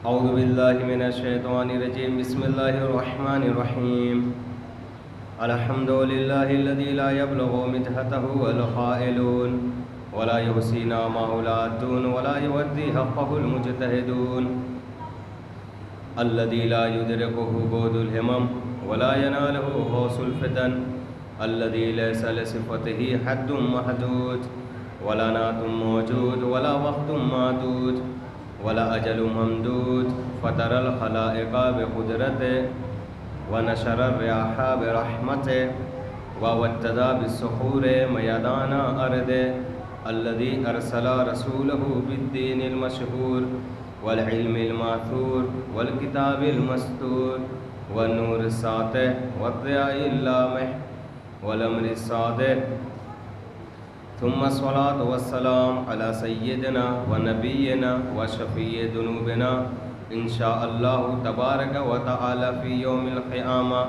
اعوذ باللہ من الشیطان الرجیم بسم اللہ الرحمن الرحیم الحمد للہ الذی لا یبلغ مدحته القائلون ولا یحصی نعمہ العادون ولا یودی حقہ المجتہدون الذی لا یدرکہ بعد الہمم ولا ینالہ غوث الفتن الذی لیس لصفتہ حد محدود ولا نعت موجود ولا وقت معدود ولا اجل ممدود فطر الخلائق بقدرته ونشر الرياح برحمته ووتد بالسحور ميدان أرضه الذي أرسل رسوله بالدين المشهور والعلم الماثور والكتاب المستور والنور الساطع والضياء اللامع والأمر الصادق ثم الصلاة والسلام على سيدنا ونبينا وشفيع ذنوبنا إن شاء الله تبارك وتعالى في يوم القيامة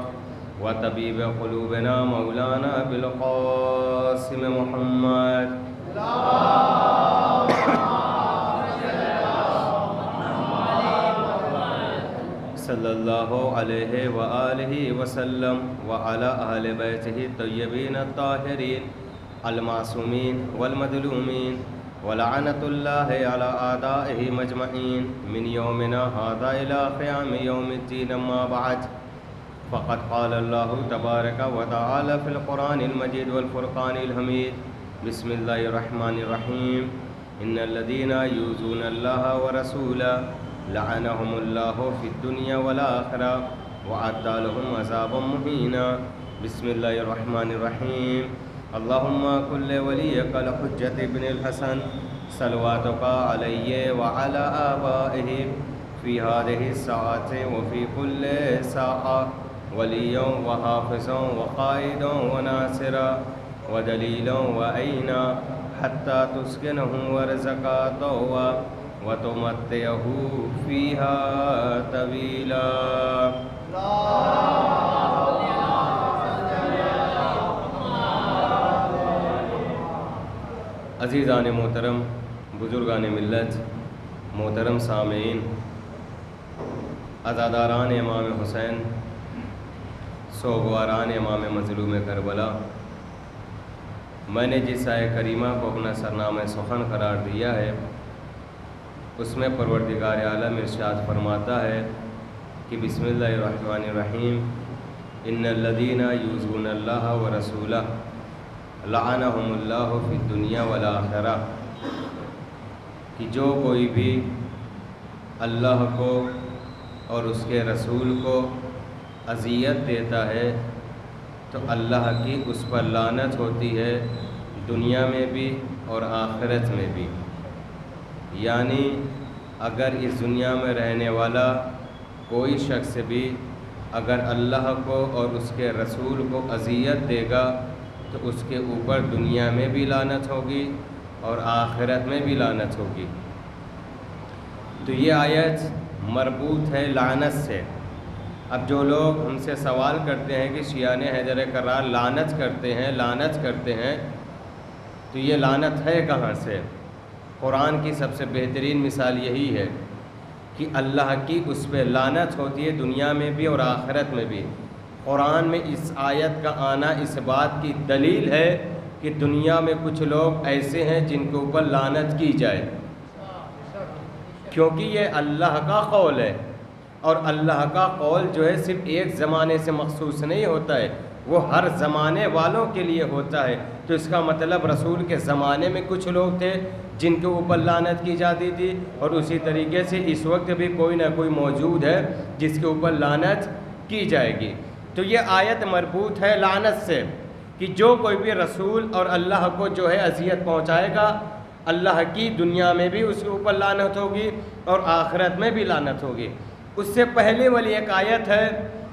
وطبيب قلوبنا مولانا بالقاسم محمد صلى الله عليه وآله وسلم وعلى أهل بيته الطيبين الطاهرين المعصومین والمظلومین ولعنت اللہ علی اعدائہ مجمعین من یومنا ھذا الی قیام یوم الدین اما بعد فقد قال اللہ تبارک وتعالی فی القرآن المجید والفرقان الحمید بسم اللہ الرحمن الرحیم ان الذین یؤذون اللہ ورسولہ لعنہم اللہ فی الدنیا والآخرہ وأعد لهم عذابا مہینا بسم اللہ الرحمن الرحیم اللهم كل وليك الحجة ابن الحسن صلواتك عليه وعلى آبائه في هذه الساعة وفي كل ساعة وليا وحافظا وقائدا وناصرا ودليلا وعينا حتى تسكنه ورزقا طوى وتمتعه فيها طويلا. عزیزان محترم، بزرگان ملت، محترم سامعین، عزاداران امام حسین، سوگواران امام مظلوم کربلا، میں نے جس آیہ کریمہ کو اپنا سرنامہ سخن قرار دیا ہے اس میں پروردگار عالم ارشاد فرماتا ہے کہ بسم اللہ الرحمن الرحیم ان الذین یؤذون اللہ ورسولہ لعنہم اللہ فی الدنیا والآخرہ، کہ جو کوئی بھی اللہ کو اور اس کے رسول کو اذیت دیتا ہے تو اللہ کی اس پر لعنت ہوتی ہے دنیا میں بھی اور آخرت میں بھی. یعنی اگر اس دنیا میں رہنے والا کوئی شخص بھی اگر اللہ کو اور اس کے رسول کو اذیت دے گا تو اس کے اوپر دنیا میں بھی لعنت ہوگی اور آخرت میں بھی لعنت ہوگی. تو یہ آیت مربوط ہے لعنت سے. اب جو لوگ ہم سے سوال کرتے ہیں کہ شیعان حیدر کرار لعنت کرتے ہیں تو یہ لعنت ہے کہاں سے؟ قرآن کی سب سے بہترین مثال یہی ہے کہ اللہ کی اس پہ لعنت ہوتی ہے دنیا میں بھی اور آخرت میں بھی. قرآن میں اس آیت کا آنا اس بات کی دلیل ہے کہ دنیا میں کچھ لوگ ایسے ہیں جن کے اوپر لعنت کی جائے، کیونکہ یہ اللہ کا قول ہے اور اللہ کا قول جو ہے صرف ایک زمانے سے مخصوص نہیں ہوتا ہے، وہ ہر زمانے والوں کے لیے ہوتا ہے. تو اس کا مطلب رسول کے زمانے میں کچھ لوگ تھے جن کے اوپر لعنت کی جاتی تھی اور اسی طریقے سے اس وقت بھی کوئی نہ کوئی موجود ہے جس کے اوپر لعنت کی جائے گی. تو یہ آیت مربوط ہے لعنت سے کہ جو کوئی بھی رسول اور اللہ کو جو ہے اذیت پہنچائے گا اللہ کی دنیا میں بھی اس کے اوپر لعنت ہوگی اور آخرت میں بھی لعنت ہوگی. اس سے پہلے والی ایک آیت ہے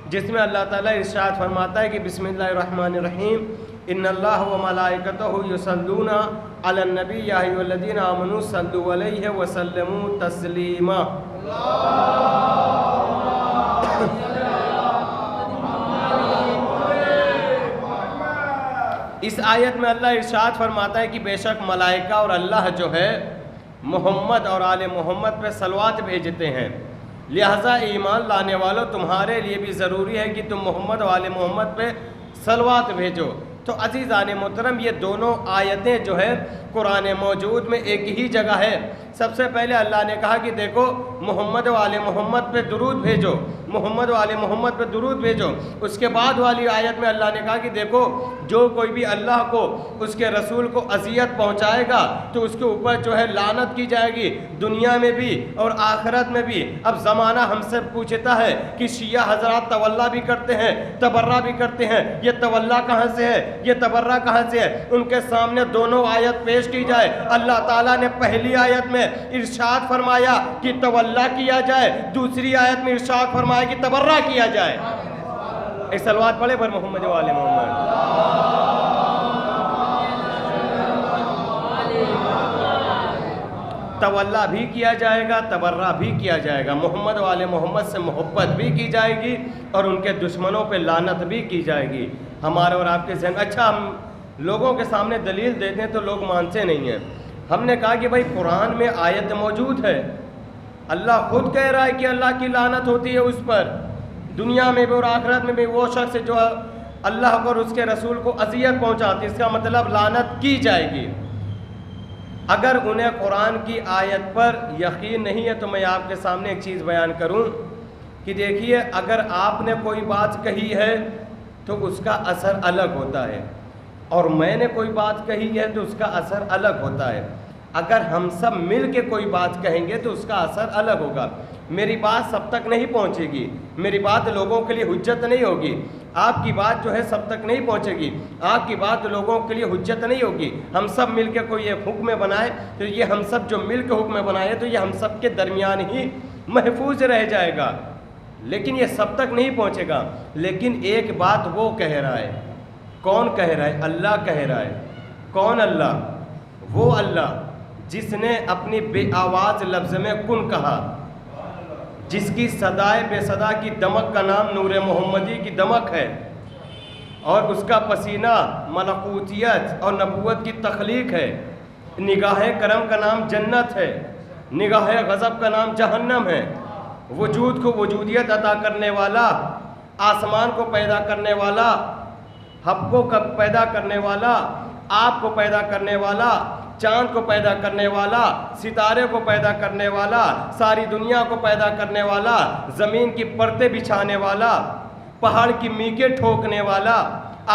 جس میں اللہ تعالیٰ ارشاد فرماتا ہے کہ بسم اللہ الرحمن الرحیم ان اللہ و ملائکتہ یصلون علی النبی یا ایھا الذین آمنوا صلوا علیہ وسلموا تسلیما. اس آیت میں اللہ ارشاد فرماتا ہے کہ بے شک ملائکہ اور اللہ جو ہے محمد اور آل محمد پہ صلوات بھیجتے ہیں لہٰذا ایمان لانے والوں تمہارے لیے بھی ضروری ہے کہ تم محمد والے محمد پہ صلوات بھیجو۔ تو عزیزان محترم یہ دونوں آیتیں جو ہے قرآن موجود میں ایک ہی جگہ ہے۔ سب سے پہلے اللہ نے کہا کہ دیکھو محمد والے محمد پہ درود بھیجو، محمد والے محمد پہ درود بھیجو۔ اس کے بعد والی آیت میں اللہ نے کہا کہ دیکھو جو کوئی بھی اللہ کو اس کے رسول کو اذیت پہنچائے گا تو اس کے اوپر جو ہے لعنت کی جائے گی، دنیا میں بھی اور آخرت میں بھی۔ اب زمانہ ہم سے پوچھتا ہے کہ شیعہ حضرات تولا بھی کرتے ہیں، تبرہ بھی کرتے ہیں، یہ تولا کہاں سے ہے، یہ تبرہ کہاں سے ہے؟ ان کے سامنے دونوں آیت پیش کی جائے۔ اللہ تعالیٰ نے پہلی آیت میں ارشاد فرمایا کہ تولا کیا جائے، دوسری آیت میں ارشاد فرمایا کہ تبرہ کیا جائے۔ ایک صلوات پڑھے پر محمد والے محمد۔ تولا بھی کیا جائے گا، تبرہ بھی کیا جائے گا، محمد والے محمد سے محبت بھی کی جائے گی اور ان کے دشمنوں پہ لعنت بھی کی جائے گی۔ ہمارے اور آپ کے ذہن اچھا ہم لوگوں کے سامنے دلیل دیتے ہیں تو لوگ مانتے نہیں ہیں۔ ہم نے کہا کہ بھائی قرآن میں آیت موجود ہے، اللہ خود کہہ رہا ہے کہ اللہ کی لعنت ہوتی ہے اس پر، دنیا میں بھی اور آخرت میں بھی وہ شخص جو اللہ کو اور اس کے رسول کو اذیت پہنچاتی، اس کا مطلب لعنت کی جائے گی۔ اگر انہیں قرآن کی آیت پر یقین نہیں ہے تو میں آپ کے سامنے ایک چیز بیان کروں کہ دیکھیے اگر آپ نے کوئی بات کہی ہے تو اس کا اثر الگ ہوتا ہے، اور میں نے کوئی بات کہی ہے تو اس کا اثر الگ ہوتا ہے۔ اگر ہم سب مل کے کوئی بات کہیں گے تو اس کا اثر الگ ہوگا۔ میری بات سب تک نہیں پہنچے گی، میری بات لوگوں کے لیے حجت نہیں ہوگی، آپ کی بات جو ہے سب تک نہیں پہنچے گی، آپ کی بات لوگوں کے لیے حجت نہیں ہوگی۔ ہم سب مل کے کوئی ایک حکم بنائے تو یہ ہم سب جو مل کے حکم بنائے تو یہ ہم سب کے درمیان ہی محفوظ رہ جائے گا، لیکن یہ سب تک نہیں پہنچے گا۔ لیکن ایک بات وہ کہہ رہا ہے، کون کہہ رہا ہے؟ اللہ کہہ رہا ہے۔ کون اللہ؟ وہ اللہ جس نے اپنی بے آواز لفظ میں کن کہا، جس کی صدائے بے صدا کی دمک کا نام نور محمدی کی دمک ہے، اور اس کا پسینہ ملکوتیت اور نبوت کی تخلیق ہے۔ نگاہ کرم کا نام جنت ہے، نگاہ غضب کا نام جہنم ہے۔ وجود کو وجودیت عطا کرنے والا، آسمان کو پیدا کرنے والا، حب کو پیدا کرنے والا، آپ کو پیدا کرنے والا، چاند کو پیدا کرنے والا، ستارے کو پیدا کرنے والا، ساری دنیا کو پیدا کرنے والا، زمین کی پرتیں بچھانے والا، پہاڑ کی میکے ٹھوکنے والا،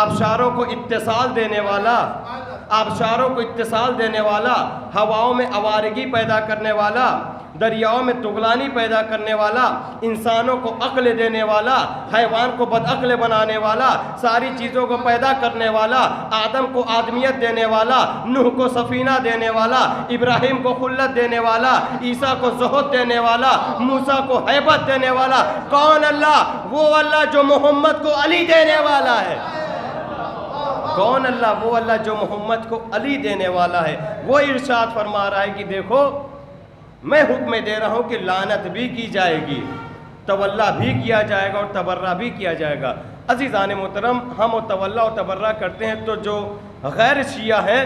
آبشاروں کو اتصال دینے والا، آبشاروں کو اتصال دینے والا، ہواؤں میں آوارگی پیدا کرنے والا، دریاؤں میں تغلانی پیدا کرنے والا، انسانوں کو عقل دینے والا، حیوان کو بدعقل بنانے والا، ساری چیزوں کو پیدا کرنے والا، آدم کو آدمیت دینے والا، نوح کو سفینہ دینے والا، ابراہیم کو خلت دینے والا، عیسیٰ کو زہد دینے والا، موسیٰ کو ہیبت دینے والا۔ کون اللہ؟ وہ اللہ جو محمد کو علی دینے والا ہے۔ کون اللہ؟ وہ اللہ جو محمد کو علی دینے والا ہے۔ وہ ارشاد فرما رہا ہے کہ دیکھو میں حکم دے رہا ہوں کہ لعنت بھی کی جائے گی، تولا بھی کیا جائے گا اور تبرہ بھی کیا جائے گا۔ عزیزان محترم، ہم تولا اور تبرہ کرتے ہیں تو جو غیر شیعہ ہیں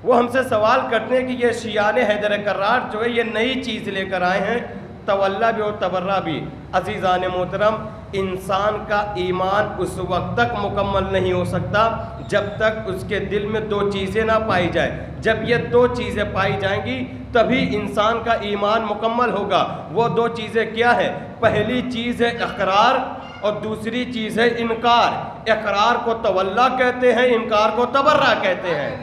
وہ ہم سے سوال کرتے ہیں کہ یہ شیعان حیدر کرار جو ہے یہ نئی چیز لے کر آئے ہیں، تولا بھی اور تبرہ بھی۔ عزیزان محترم، انسان کا ایمان اس وقت تک مکمل نہیں ہو سکتا جب تک اس کے دل میں دو چیزیں نہ پائی جائیں۔ جب یہ دو چیزیں پائی جائیں گی تبھی انسان کا ایمان مکمل ہوگا۔ وہ دو چیزیں کیا ہے؟ پہلی چیز ہے اقرار اور دوسری چیز ہے انکار۔ اقرار کو تولا کہتے ہیں، انکار کو تبرہ کہتے ہیں۔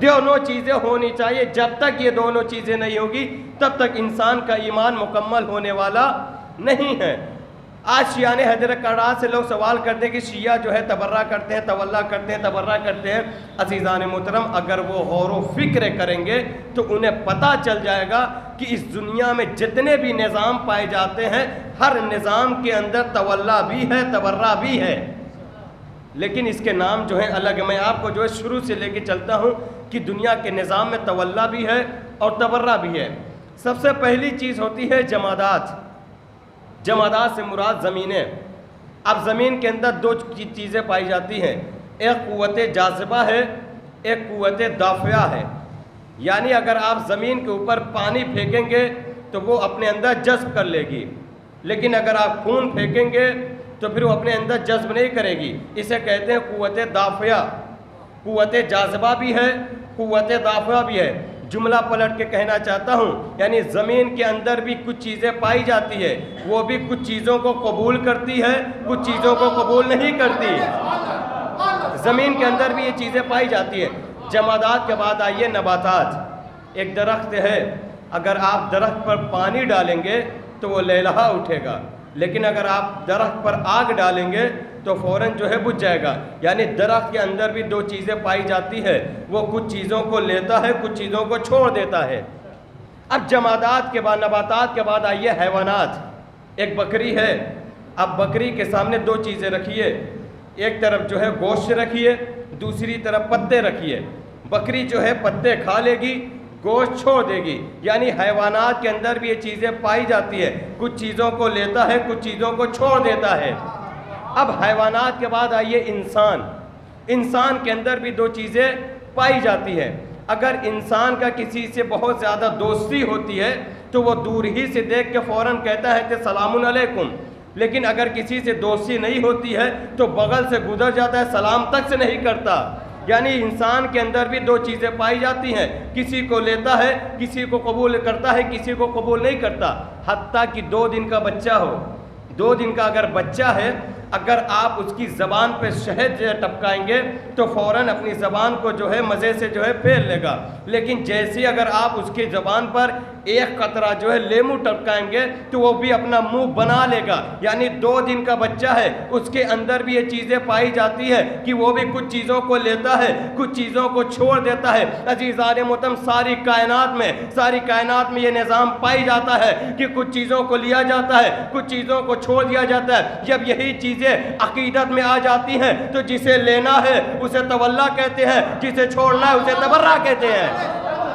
دونوں چیزیں ہونی چاہیے، جب تک یہ دونوں چیزیں نہیں ہوگی تب تک انسان کا ایمان مکمل ہونے والا نہیں ہے۔ آج شیعان حیدر کرار سے لوگ سوال کرتے ہیں کہ شیعہ جو ہے تبرہ کرتے ہیں، تولا کرتے ہیں، تبرہ کرتے ہیں۔ عزیزان محترم، اگر وہ غور و فکر کریں گے تو انہیں پتہ چل جائے گا کہ اس دنیا میں جتنے بھی نظام پائے جاتے ہیں ہر نظام کے اندر تولا بھی ہے، تبرہ بھی ہے، لیکن اس کے نام جو ہیں الگ۔ میں آپ کو جو ہے شروع سے لے کے چلتا ہوں کہ دنیا کے نظام میں تولا بھی ہے اور تبرہ بھی ہے۔ سب سے پہلی چیز ہوتی ہے جمادات۔ جمادات سے مراد زمینیں۔ اب زمین کے اندر دو چیزیں پائی جاتی ہیں، ایک قوت جاذبہ ہے، ایک قوت دافعہ ہے۔ یعنی اگر آپ زمین کے اوپر پانی پھینکیں گے تو وہ اپنے اندر جذب کر لے گی، لیکن اگر آپ خون پھینکیں گے تو پھر وہ اپنے اندر جذب نہیں کرے گی۔ اسے کہتے ہیں قوت دافعہ، قوت جاذبہ بھی ہے، قوت دافعہ بھی ہے۔ جملہ پلٹ کے کہنا چاہتا ہوں، یعنی زمین کے اندر بھی کچھ چیزیں پائی جاتی ہے، وہ بھی کچھ چیزوں کو قبول کرتی ہے، کچھ چیزوں کو قبول نہیں کرتی۔ زمین کے اندر بھی یہ چیزیں پائی جاتی ہے۔ جمادات کے بعد آئیے نباتات۔ ایک درخت ہے، اگر آپ درخت پر پانی ڈالیں گے تو وہ لہلہا اٹھے گا، لیکن اگر آپ درخت پر آگ ڈالیں گے تو فوراً جو ہے بجھ جائے گا۔ یعنی درخت کے اندر بھی دو چیزیں پائی جاتی ہے، وہ کچھ چیزوں کو لیتا ہے، کچھ چیزوں کو چھوڑ دیتا ہے۔ اب جمادات کے بعد، نباتات کے بعد آئیے حیوانات۔ ایک بکری ہے، اب بکری کے سامنے دو چیزیں رکھیے، ایک طرف جو ہے گوشت رکھیے، دوسری طرف پتے رکھیے۔ بکری جو ہے پتے کھا لے گی، گوشت چھوڑ دے گی۔ یعنی حیوانات کے اندر بھی یہ چیزیں پائی جاتی ہے، کچھ چیزوں کو لیتا ہے، کچھ چیزوں کو چھوڑ دیتا ہے۔ اب حیوانات کے بعد آئیے انسان۔ انسان کے اندر بھی دو چیزیں پائی جاتی ہے۔ اگر انسان کا کسی سے بہت زیادہ دوستی ہوتی ہے تو وہ دور ہی سے دیکھ کے فوراً کہتا ہے کہ سلام علیکم، لیکن اگر کسی سے دوستی نہیں ہوتی ہے تو بغل سے گزر جاتا ہے، سلام تک سے نہیں کرتا۔ یعنی انسان کے اندر بھی دو چیزیں پائی جاتی ہیں، کسی کو لیتا ہے، کسی کو قبول کرتا ہے، کسی کو قبول نہیں کرتا۔ حتیٰ کہ 2 دن کا بچہ ہو، 2 دن کا اگر بچہ ہے، اگر آپ اس کی زبان پہ شہد ٹپکائیں گے تو فوراً اپنی زبان کو جو ہے مزے سے جو ہے پھیر لے گا، لیکن جیسے اگر آپ اس کی زبان پر ایک قطرہ جو ہے لیمو ٹپکائیں گے تو وہ بھی اپنا منہ بنا لے گا۔ یعنی 2 دن کا بچہ ہے، اس کے اندر بھی یہ چیزیں پائی جاتی ہے کہ وہ بھی کچھ چیزوں کو لیتا ہے، کچھ چیزوں کو چھوڑ دیتا ہے۔ عزیزان محترم، ساری کائنات میں یہ نظام پائی جاتا ہے کہ کچھ چیزوں کو لیا جاتا ہے، کچھ چیزوں کو چھوڑ دیا جاتا ہے۔ جب یہی چیزیں عقیدت میں آ جاتی ہیں تو جسے لینا ہے اسے تولا کہتے ہیں، جسے چھوڑنا ہے اسے تبرہ کہتے ہیں۔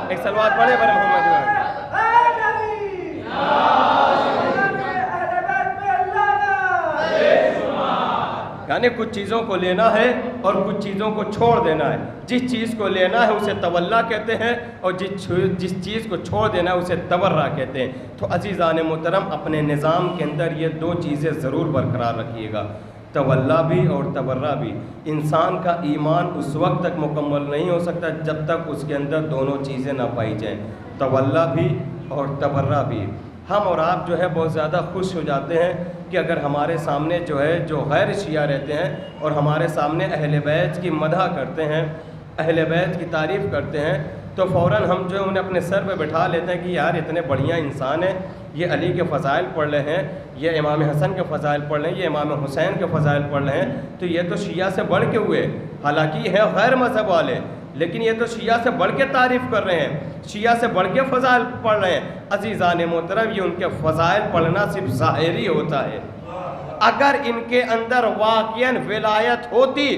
ایک صلوات پڑھے بر محمد۔ یعنی کچھ چیزوں کو لینا ہے اور کچھ چیزوں کو چھوڑ دینا ہے۔ جس چیز کو لینا ہے اسے تولا کہتے ہیں، اور جس چیز کو چھوڑ دینا ہے اسے تبرہ کہتے ہیں۔ تو عزیزان محترم، اپنے نظام کے اندر یہ 2 چیزیں ضرور برقرار رکھیے گا، تولا بھی اور تبرہ بھی۔ انسان کا ایمان اس وقت تک مکمل نہیں ہو سکتا جب تک اس کے اندر دونوں چیزیں نہ پائی جائیں، تولا بھی اور تبرہ بھی۔ ہم اور آپ جو ہے بہت زیادہ خوش ہو جاتے ہیں کہ اگر ہمارے سامنے جو غیر شیعہ رہتے ہیں اور ہمارے سامنے اہل بیت کی مدح کرتے ہیں، اہل بیت کی تعریف کرتے ہیں، تو فوراً ہم جو ہے انہیں اپنے سر پہ بٹھا لیتے ہیں کہ یار اتنے بڑھیا انسان ہیں، یہ علی کے فضائل پڑھ رہے ہیں، یہ امام حسن کے فضائل پڑھ رہے ہیں، یہ امام حسین کے فضائل پڑھ رہے ہیں، تو یہ تو شیعہ سے بڑھ کے ہوئے۔ حالانکہ یہ ہے غیر مذہب والے، لیکن یہ تو شیعہ سے بڑھ کے تعریف کر رہے ہیں، شیعہ سے بڑھ کے فضائل پڑھ رہے ہیں۔ عزیزان محترم، یہ ان کے فضائل پڑھنا صرف ظاہری ہوتا ہے۔ اگر ان کے اندر واقعاً ولایت ہوتی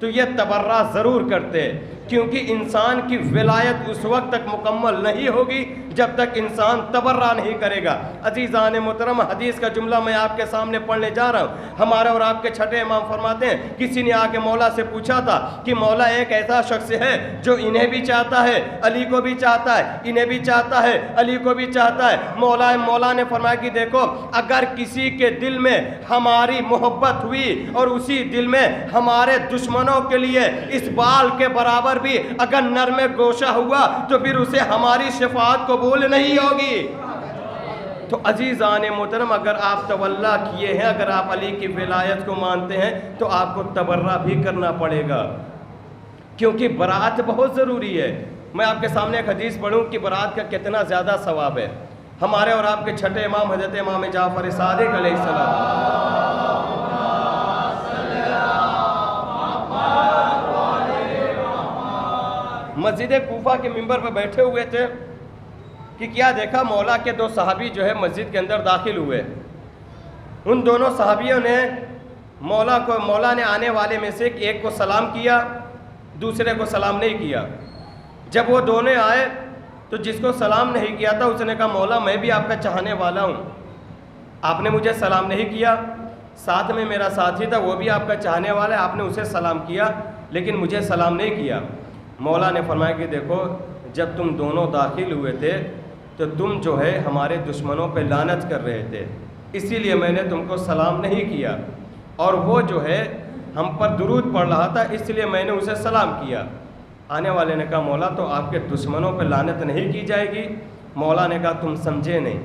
تو یہ تبرہ ضرور کرتے، کیونکہ انسان کی ولایت اس وقت تک مکمل نہیں ہوگی جب تک انسان تبرہ نہیں کرے گا۔ عزیزان محترم، حدیث کا جملہ میں آپ کے سامنے پڑھنے جا رہا ہوں۔ ہمارے اور آپ کے چھٹے امام فرماتے ہیں، کسی نے آ کے مولا سے پوچھا تھا کہ مولا ایک ایسا شخص ہے جو انہیں بھی چاہتا ہے، علی کو بھی چاہتا ہے، انہیں بھی چاہتا ہے، علی کو بھی چاہتا ہے۔ مولا نے فرمایا کہ دیکھو، اگر کسی کے دل میں ہماری محبت ہوئی اور اسی دل میں ہمارے دشمنوں کے لیے اس بال کے برابر بھی اگر نرم گوشہ ہوا تو پھر اسے ہماری شفاعت قبول نہیں ہوگی۔ تو عزیزان محترم، اگر آپ تولا کیے ہیں، اگر آپ علی کی ولایت کو مانتے ہیں تو آپ کو تبرہ بھی کرنا پڑے گا، کیونکہ برات بہت ضروری ہے۔ میں آپ کے سامنے ایک حدیث پڑھوں کہ برات کا کتنا زیادہ ثواب ہے۔ ہمارے اور آپ کے چھٹے امام حضرت امام جعفر صادق علیہ السلام مسجد کوفہ کے منبر پر بیٹھے ہوئے تھے کہ کیا دیکھا، مولا کے 2 صحابی جو ہے مسجد کے اندر داخل ہوئے۔ ان دونوں صحابیوں نے مولا نے آنے والے میں سے ایک کو سلام کیا، دوسرے کو سلام نہیں کیا۔ جب وہ دونوں آئے تو جس کو سلام نہیں کیا تھا اس نے کہا، مولا میں بھی آپ کا چاہنے والا ہوں، آپ نے مجھے سلام نہیں کیا، ساتھ میں میرا ساتھی تھا وہ بھی آپ کا چاہنے والا ہے، آپ نے اسے سلام کیا لیکن مجھے سلام نہیں کیا۔ مولا نے فرمایا کہ دیکھو، جب تم دونوں داخل ہوئے تھے تو تم جو ہے ہمارے دشمنوں پہ لعنت کر رہے تھے، اسی لیے میں نے تم کو سلام نہیں کیا، اور وہ جو ہے ہم پر درود پڑھ رہا تھا اس لیے میں نے اسے سلام کیا۔ آنے والے نے کہا مولا تو آپ کے دشمنوں پہ لعنت نہیں کی جائے گی؟ مولا نے کہا تم سمجھے نہیں،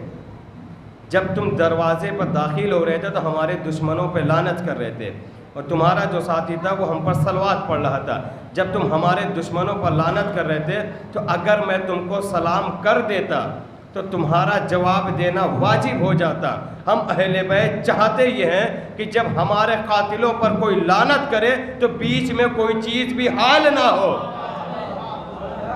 جب تم دروازے پر داخل ہو رہے تھے تو ہمارے دشمنوں پہ لعنت کر رہے تھے، اور تمہارا جو ساتھی تھا وہ ہم پر صلوات پڑھ رہا تھا۔ جب تم ہمارے دشمنوں پر لعنت کر رہے تھے تو اگر میں تم کو سلام کر دیتا تو تمہارا جواب دینا واجب ہو جاتا۔ ہم اہل بیت چاہتے یہ ہیں کہ جب ہمارے قاتلوں پر کوئی لعنت کرے تو بیچ میں کوئی چیز بھی حال نہ ہو۔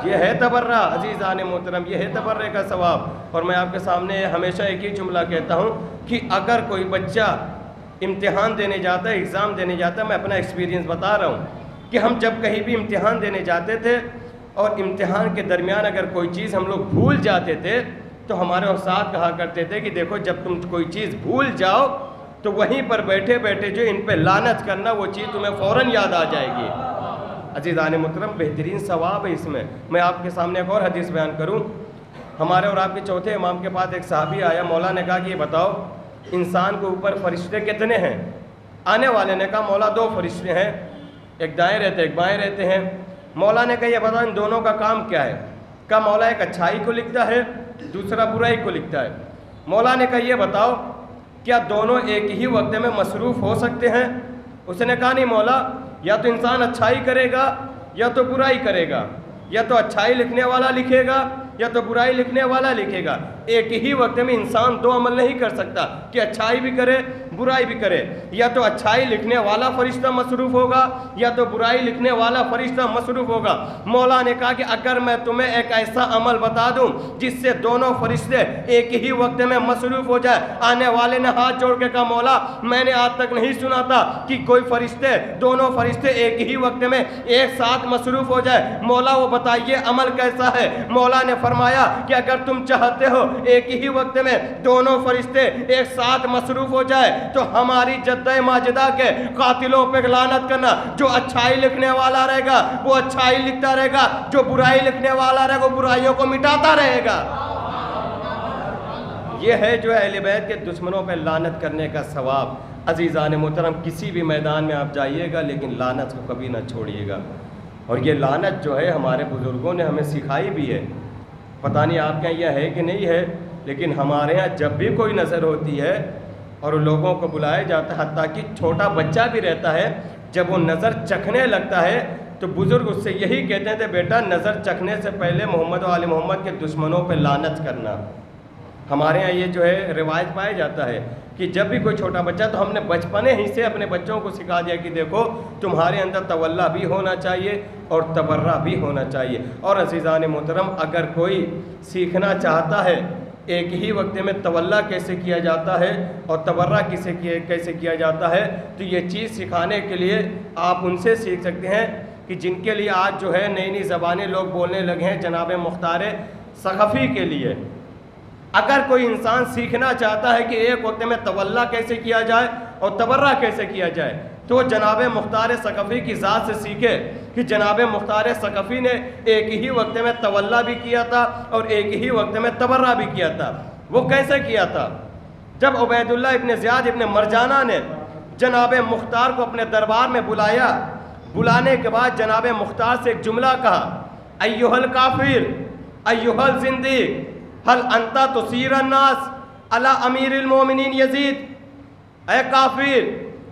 یہ ہے تبرہ عزیزان محترم، یہ ہے تبرے کا ثواب۔ اور میں آپ کے سامنے ہمیشہ ایک ہی جملہ کہتا ہوں کہ اگر کوئی بچہ امتحان دینے جاتا ہے، ایگزام دینے جاتا ہے، میں اپنا ایکسپیرینس بتا رہا ہوں کہ ہم جب کہیں بھی امتحان دینے جاتے تھے اور امتحان کے درمیان اگر کوئی چیز ہم لوگ بھول جاتے تھے تو ہمارے استاد کہا کرتے تھے کہ دیکھو جب تم کوئی چیز بھول جاؤ تو وہیں پر بیٹھے بیٹھے جو ان پہ لعنت کرنا وہ چیز تمہیں فوراً یاد آ جائے گی۔ عزیزان محترم بہترین ثواب ہے اس میں آپ کے سامنے ایک اور حدیث بیان کروں۔ ہمارے اور آپ کے چوتھے امام کے پاس ایک صحابی آیا، مولا نے کہا کہ یہ بتاؤ انسان کے اوپر فرشتے کتنے ہیں؟ آنے والے نے کہا مولا 2 فرشتے ہیں، ایک دائیں رہتے ایک بائیں رہتے ہیں۔ مولا نے کہا یہ بتاؤ ان دونوں کا کام کیا ہے؟ کہا مولا ایک اچھائی کو لکھتا ہے دوسرا برائی کو لکھتا ہے۔ مولا نے کہا یہ بتاؤ کیا دونوں ایک ہی وقت میں مصروف ہو سکتے ہیں؟ اس نے کہا نہیں مولا، یا تو انسان اچھائی کرے گا یا تو برائی کرے گا، یا تو اچھائی لکھنے والا لکھے گا یا تو برائی لکھنے والا لکھے گا۔ ایک ہی وقت میں انسان 2 عمل نہیں کر سکتا کہ اچھائی بھی کرے برائی بھی کرے، یا تو اچھائی لکھنے والا فرشتہ مصروف ہوگا یا تو برائی لکھنے والا فرشتہ مصروف ہوگا۔ مولا نے کہا کہ اگر میں تمہیں ایک ایسا عمل بتا دوں جس سے دونوں فرشتے ایک ہی وقت میں مصروف ہو جائے۔ آنے والے نے ہاتھ جوڑ کے کہا مولا میں نے آج تک نہیں سنا تھا کہ کوئی دونوں فرشتے ایک ہی وقت میں ایک ساتھ مصروف ہو جائے۔ مولا وہ بتائیے عمل کیسا ہے؟ مولا نے فرمایا کہ اگر تم چاہتے ہو ایک ہی وقت میں دونوں فرشتے ایک ساتھ مصروف ہو جائے تو ہماری جدہ ماجدہ کے قاتلوں پہ لعنت کرنا۔ جو اچھائی لکھنے والا رہے گا وہ اچھائی لکھتا رہے گا، جو برائی لکھنے والا رہے گا وہ برائیوں کو مٹاتا رہے گا۔ یہ ہے جو اہل بیت کے دشمنوں پہ لعنت کرنے کا ثواب۔ عزیزان محترم کسی بھی میدان میں آپ جائیے گا لیکن لعنت کو کبھی نہ چھوڑیے گا، اور یہ لعنت جو ہے ہمارے بزرگوں نے ہمیں سکھائی بھی ہے۔ پتہ نہیں آپ کے یہاں یہ ہے کہ نہیں ہے، لیکن ہمارے ہاں جب بھی کوئی نظر ہوتی ہے اور لوگوں کو بلایا جاتا ہے، حتیٰ کہ چھوٹا بچہ بھی رہتا ہے، جب وہ نظر چکھنے لگتا ہے تو بزرگ اس سے یہی کہتے تھے بیٹا نظر چکھنے سے پہلے محمد و آل محمد کے دشمنوں پہ لعنت کرنا۔ ہمارے ہاں یہ جو ہے روایت پایا جاتا ہے کہ جب بھی کوئی چھوٹا بچہ، تو ہم نے بچپنے ہی سے اپنے بچوں کو سکھا دیا کہ دیکھو تمہارے اندر تولا بھی ہونا چاہیے اور تبرہ بھی ہونا چاہیے۔ اور عزیزان محترم اگر کوئی سیکھنا چاہتا ہے ایک ہی وقت میں تولا کیسے کیا جاتا ہے اور تبرہ کیسے کیا جاتا ہے، تو یہ چیز سکھانے کے لیے آپ ان سے سیکھ سکتے ہیں کہ جن کے لیے آج جو ہے نئی نئی زبانیں لوگ بولنے لگے ہیں، جناب مختار ثقفی کے لیے۔ اگر کوئی انسان سیکھنا چاہتا ہے کہ ایک وقت میں تولا کیسے کیا جائے اور تبرہ کیسے کیا جائے تو وہ جناب مختار ثقفی کی ذات سے سیکھے کہ جناب مختار ثقفی نے ایک ہی وقت میں تولا بھی کیا تھا اور ایک ہی وقت میں تبرہ بھی کیا تھا۔ وہ کیسے کیا تھا؟ جب عبید اللہ ابن زیاد ابن مرجانہ نے جناب مختار کو اپنے دربار میں بلایا، بلانے کے بعد جناب مختار سے ایک جملہ کہا، ایھا الکافر ایھا الزندیق هل انت تثیر الناس علی امیر المومنین یزید۔ اے کافر،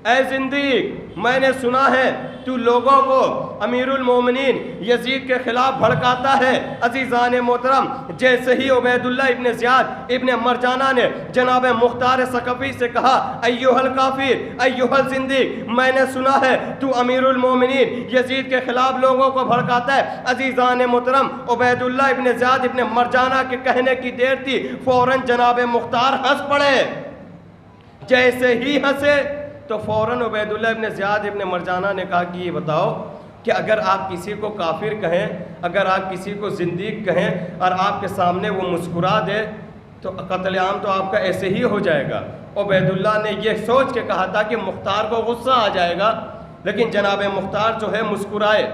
اے زندیق، میں نے سنا ہے تو لوگوں کو امیر المومنین یزید کے خلاف بھڑکاتا ہے۔ عزیزان محترم جیسے ہی عبید اللہ ابن زیاد ابن مرجانہ نے جناب مختار ثقفی سے کہا ایھا الکافر ایھا الزندیق، میں نے سنا ہے تو امیر المومنین یزید کے خلاف لوگوں کو بھڑکاتا ہے، عزیزان محترم عبید اللہ ابن زیاد ابن مرجانہ کے کہنے کی دیر تھی، فوراً جناب مختار ہنس پڑے۔ جیسے ہی ہنسے تو فوراً عبید اللہ ابن زیاد ابن مرجانہ نے کہا کہ یہ بتاؤ کہ اگر آپ کسی کو کافر کہیں، اگر آپ کسی کو زندیق کہیں اور آپ کے سامنے وہ مسکرا دے تو قتل عام تو آپ کا ایسے ہی ہو جائے گا۔ عبید اللہ نے یہ سوچ کے کہا تھا کہ مختار کو غصہ آ جائے گا، لیکن جناب مختار جو ہے مسکرائے،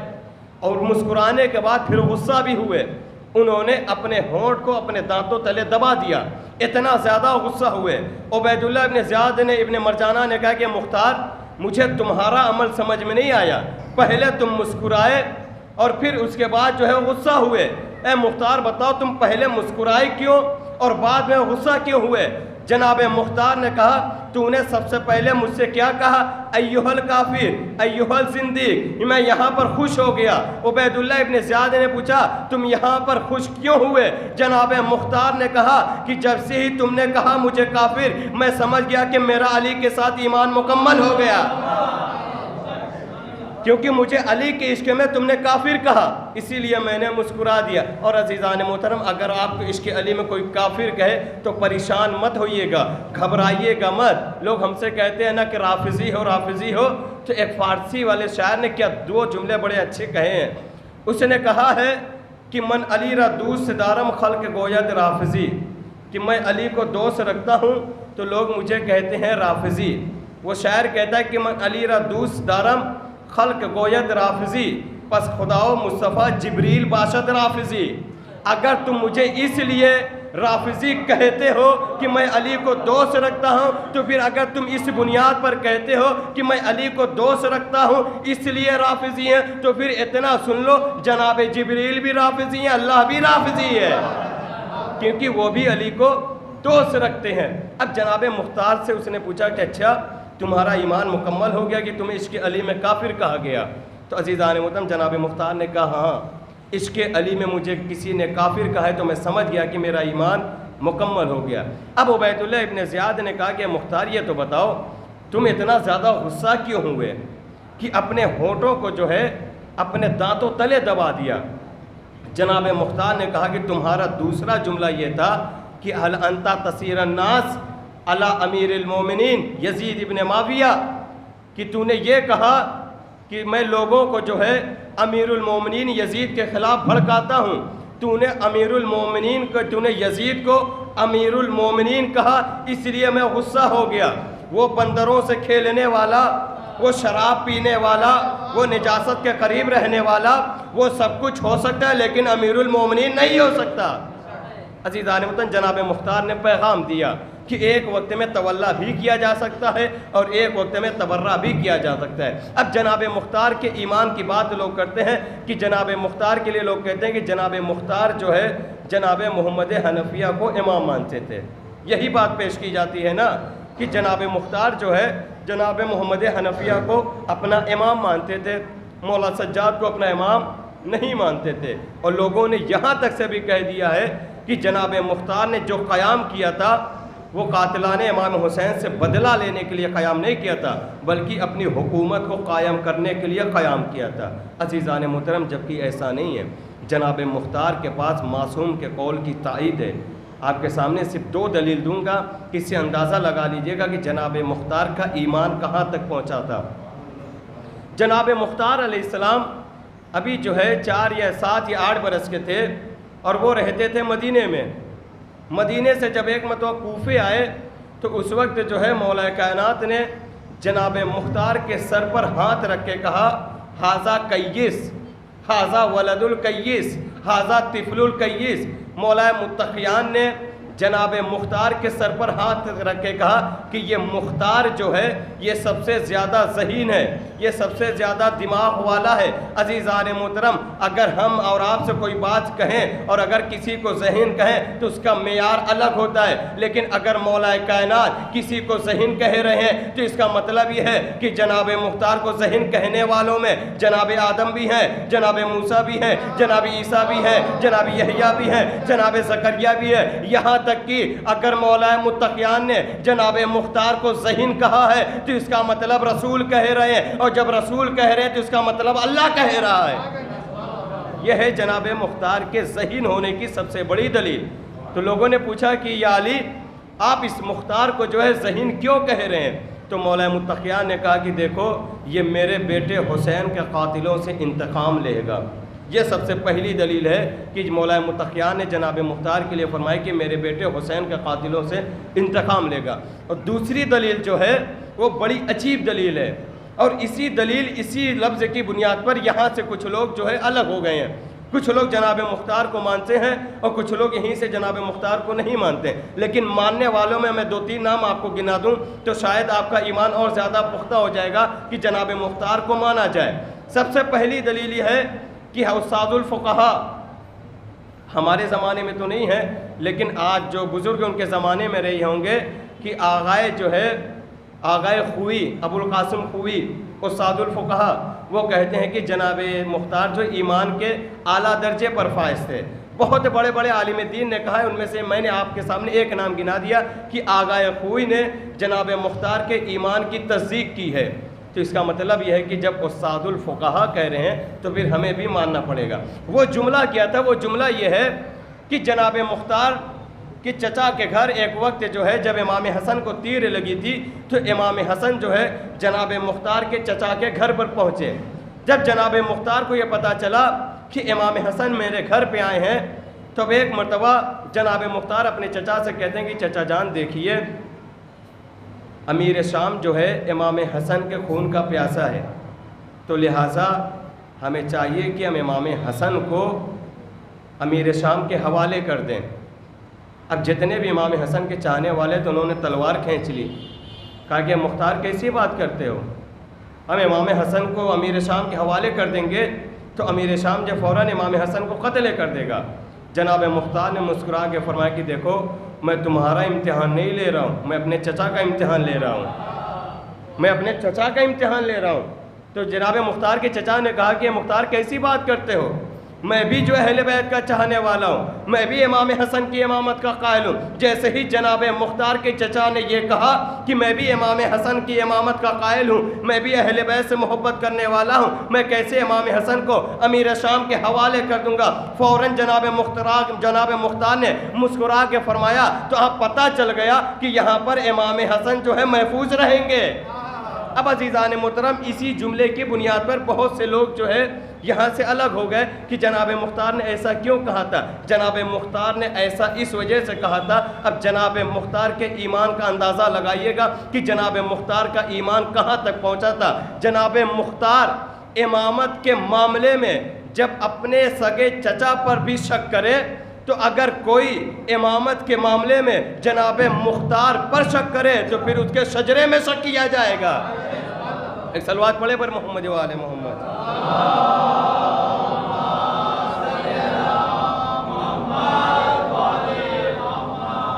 اور مسکرانے کے بعد پھر غصہ بھی ہوئے۔ انہوں نے اپنے ہونٹ کو اپنے دانتوں تلے دبا دیا، اتنا زیادہ غصہ ہوئے۔ عبیداللہ ابن زیاد نے ابن مرجانہ نے کہا کہ مختار مجھے تمہارا عمل سمجھ میں نہیں آیا، پہلے تم مسکرائے اور پھر اس کے بعد جو ہے غصہ ہوئے۔ اے مختار بتاؤ تم پہلے مسکرائے کیوں اور بعد میں غصہ کیوں ہوئے؟ جناب مختار نے کہا تو نے سب سے پہلے مجھ سے کیا کہا؟ ایھا الکافر ایھا الزندیق، میں یہاں پر خوش ہو گیا۔ عبیداللہ ابن زیاد نے پوچھا تم یہاں پر خوش کیوں ہوئے؟ جناب مختار نے کہا کہ جب سے ہی تم نے کہا مجھے کافر، میں سمجھ گیا کہ میرا علی کے ساتھ ایمان مکمل ہو گیا، کیونکہ مجھے علی کے عشق میں تم نے کافر کہا، اسی لیے میں نے مسکرا دیا۔ اور عزیزان محترم، اگر آپ کو عشق علی میں کوئی کافر کہے تو پریشان مت ہوئیے گا، گھبرائیے گا مت۔ لوگ ہم سے کہتے ہیں نا کہ رافضی ہو رافضی ہو، تو ایک فارسی والے شاعر نے کیا دو جملے بڑے اچھے کہے ہیں۔ اس نے کہا ہے کہ من علی را دوست دارم خلق گوید رافضی، کہ میں علی کو دوست رکھتا ہوں تو لوگ مجھے کہتے ہیں رافضی۔ وہ شاعر کہتا ہے کہ من علی را دوست دارم خلق گوید رافضی، پس خدا و مصطفیٰ جبریل باشد رافضی۔ اگر تم مجھے اس لیے رافضی کہتے ہو کہ میں علی کو دوست رکھتا ہوں، تو پھر اگر تم اس بنیاد پر کہتے ہو کہ میں علی کو دوست رکھتا ہوں اس لیے رافضی ہیں، تو پھر اتنا سن لو جناب جبریل بھی رافضی ہیں، اللہ بھی رافضی ہے، کیونکہ وہ بھی علی کو دوست رکھتے ہیں۔ اب جناب مختار سے اس نے پوچھا کہ اچھا تمہارا ایمان مکمل ہو گیا کہ تمہیں عشق علی میں کافر کہا گیا؟ تو عزیزان محترم جناب مختار نے کہا ہاں، عشق علی میں مجھے کسی نے کافر کہا ہے تو میں سمجھ گیا کہ میرا ایمان مکمل ہو گیا۔ اب عبیداللہ ابن زیاد نے کہا کہ مختار یہ تو بتاؤ تم اتنا زیادہ غصہ کیوں ہوئے کہ اپنے ہونٹوں کو جو ہے اپنے دانتوں تلے دبا دیا؟ جناب مختار نے کہا کہ تمہارا دوسرا جملہ یہ تھا کہ هل انت تسیر الناس علی امیر المومنین یزید ابن معاویہ، کہ تو نے یہ کہا کہ میں لوگوں کو جو ہے امیر المومنین یزید کے خلاف بھڑکاتا ہوں۔ تو نے امیر المومنین کو، تو نے یزید کو امیر المومنین کہا، اس لیے میں غصہ ہو گیا۔ وہ بندروں سے کھیلنے والا، وہ شراب پینے والا، وہ نجاست کے قریب رہنے والا، وہ سب کچھ ہو سکتا ہے لیکن امیر المومنین نہیں ہو سکتا۔ عزیزان محترم جناب مختار نے پیغام دیا کہ ایک وقت میں تولا بھی کیا جا سکتا ہے اور ایک وقت میں تبرہ بھی کیا جا سکتا ہے۔ اب جناب مختار کے ایمان کی بات لوگ کرتے ہیں کہ جناب مختار کے لیے لوگ کہتے ہیں کہ جناب مختار جو ہے جناب محمد حنفیہ کو امام مانتے تھے۔ یہی بات پیش کی جاتی ہے نا کہ جناب مختار جو ہے جناب محمد حنفیہ کو اپنا امام مانتے تھے، مولا سجاد کو اپنا امام نہیں مانتے تھے۔ اور لوگوں نے یہاں تک سے بھی کہہ دیا ہے کہ جناب مختار نے جو قیام کیا تھا وہ قاتلان امام حسین سے بدلہ لینے کے لیے قیام نہیں کیا تھا، بلکہ اپنی حکومت کو قائم کرنے کے لیے قیام کیا تھا۔ عزیزان محترم جبکہ ایسا نہیں ہے، جناب مختار کے پاس معصوم کے قول کی تائید ہے۔ آپ کے سامنے صرف دو دلیل دوں گا، اس سے اندازہ لگا لیجئے گا کہ جناب مختار کا ایمان کہاں تک پہنچا تھا۔ جناب مختار علیہ السلام ابھی جو ہے 4 یا 7 یا 8 برس کے تھے اور وہ رہتے تھے مدینے میں۔ مدینے سے جب ایک مرتبہ کوفے آئے تو اس وقت جو ہے مولا کائنات نے جناب مختار کے سر پر ہاتھ رکھ کے کہا ھذا کیس، ھذا ولد الکیس، ھذا طفل الکیس۔ مولا متقیان نے جناب مختار کے سر پر ہاتھ رکھ کے کہا کہ یہ مختار جو ہے یہ سب سے زیادہ ذہین ہے، یہ سب سے زیادہ دماغ والا ہے۔ عزیزان محترم اگر ہم اور آپ سے کوئی بات کہیں اور اگر کسی کو ذہین کہیں تو اس کا معیار الگ ہوتا ہے، لیکن اگر مولا کائنات کسی کو ذہین کہہ رہے ہیں تو اس کا مطلب یہ ہے کہ جناب مختار کو ذہین کہنے والوں میں جناب آدم بھی ہیں، جناب موسیٰ بھی ہیں، جناب عیسیٰ بھی ہیں، جناب یحییٰ بھی ہیں، جناب زکریا بھی ہے، یہاں تک کہ اگر مولا متقیان نے جناب مختار کو ذہین کہا ہے تو اس کا مطلب رسول کہہ رہے ہیں، اور جب رسول کہہ رہے ہیں تو اس کا مطلب اللہ کہہ رہا ہے۔ یہ ہے جناب مختار کے ذہین ہونے کی سب سے بڑی دلیل۔ تو لوگوں نے پوچھا کہ یا علی آپ اس مختار کو جو ہے ذہین کیوں کہہ رہے ہیں؟ تو مولا متقیان نے کہا کہ دیکھو یہ میرے بیٹے حسین کے قاتلوں سے انتقام لے گا۔ یہ سب سے پہلی دلیل ہے کہ مولا متقیان نے جناب مختار کے لیے فرمایا کہ میرے بیٹے حسین کے قاتلوں سے انتقام لے گا۔ اور دوسری دلیل جو ہے وہ بڑی عجیب دلیل ہے، اور اسی دلیل اسی لفظ کی بنیاد پر یہاں سے کچھ لوگ جو ہے الگ ہو گئے ہیں۔ کچھ لوگ جناب مختار کو مانتے ہیں اور کچھ لوگ یہیں سے جناب مختار کو نہیں مانتے، لیکن ماننے والوں میں 2-3 نام آپ کو گنا دوں تو شاید آپ کا ایمان اور زیادہ پختہ ہو جائے گا کہ جناب مختار کو مانا جائے۔ سب سے پہلی دلیل یہ ہے کہ استاد الفقہا ہمارے زمانے میں تو نہیں ہے، لیکن آج جو بزرگ ان کے زمانے میں رہے ہوں گے کہ آغائے خوئی ابو القاسم خوئی استاد الفقہا وہ کہتے ہیں کہ جناب مختار جو ایمان کے اعلیٰ درجے پر فائز تھے۔ بہت بڑے بڑے عالم دین نے کہا ہے، ان میں سے میں نے آپ کے سامنے ایک نام گنا دیا کہ آغائے خوئی نے جناب مختار کے ایمان کی تصدیق کی ہے۔ تو اس کا مطلب یہ ہے کہ جب استاد الفقہا کہہ رہے ہیں تو پھر ہمیں بھی ماننا پڑے گا۔ وہ جملہ کیا تھا؟ وہ جملہ یہ ہے کہ جناب مختار کہ چچا کے گھر ایک وقت جو ہے جب امام حسن کو تیر لگی تھی تو امام حسن جو ہے جناب مختار کے چچا کے گھر پر پہنچے۔ جب جناب مختار کو یہ پتا چلا کہ امام حسن میرے گھر پہ آئے ہیں تو ایک مرتبہ جناب مختار اپنے چچا سے کہتے ہیں کہ چچا جان دیکھیے، امیر شام جو ہے امام حسن کے خون کا پیاسا ہے، تو لہٰذا ہمیں چاہیے کہ ہم امام حسن کو امیر شام کے حوالے کر دیں۔ اب جتنے بھی امام حسن کے چاہنے والے تو انہوں نے تلوار کھینچ لی، کہا کہ مختار کیسی بات کرتے ہو، ہم امام حسن کو امیر شام کے حوالے کر دیں گے تو امیر شام جو فوراً امام حسن کو قتل کر دے گا۔ جناب مختار نے مسکرا کے فرمایا کہ دیکھو میں تمہارا امتحان نہیں لے رہا ہوں، میں اپنے چچا کا امتحان لے رہا ہوں، میں اپنے چچا کا امتحان لے رہا ہوں۔ تو جناب مختار کے چچا نے کہا کہ مختار کیسی بات کرتے ہو، میں بھی جو اہل بیت کا چاہنے والا ہوں، میں بھی امام حسن کی امامت کا قائل ہوں۔ جیسے ہی جناب مختار کے چچا نے یہ کہا کہ میں بھی امام حسن کی امامت کا قائل ہوں، میں بھی اہل بیت سے محبت کرنے والا ہوں، میں کیسے امام حسن کو امیر شام کے حوالے کر دوں گا، فوراً جناب مختار نے مسکرا کے فرمایا تو اب پتہ چل گیا کہ یہاں پر امام حسن جو ہے محفوظ رہیں گے۔ اب عزیزان محترم اسی جملے کی بنیاد پر بہت سے لوگ جو ہے یہاں سے الگ ہو گئے کہ جناب مختار نے ایسا کیوں کہا تھا۔ جناب مختار نے ایسا اس وجہ سے کہا تھا۔ اب جناب مختار کے ایمان کا اندازہ لگائیے گا کہ جناب مختار کا ایمان کہاں تک پہنچا تھا۔ جناب مختار امامت کے معاملے میں جب اپنے سگے چچا پر بھی شک کرے تو اگر کوئی امامت کے معاملے میں جناب مختار پر شک کرے تو پھر اس کے شجرے میں شک کیا جائے گا۔ ایک صلوات پڑھے پر محمد و آل محمد۔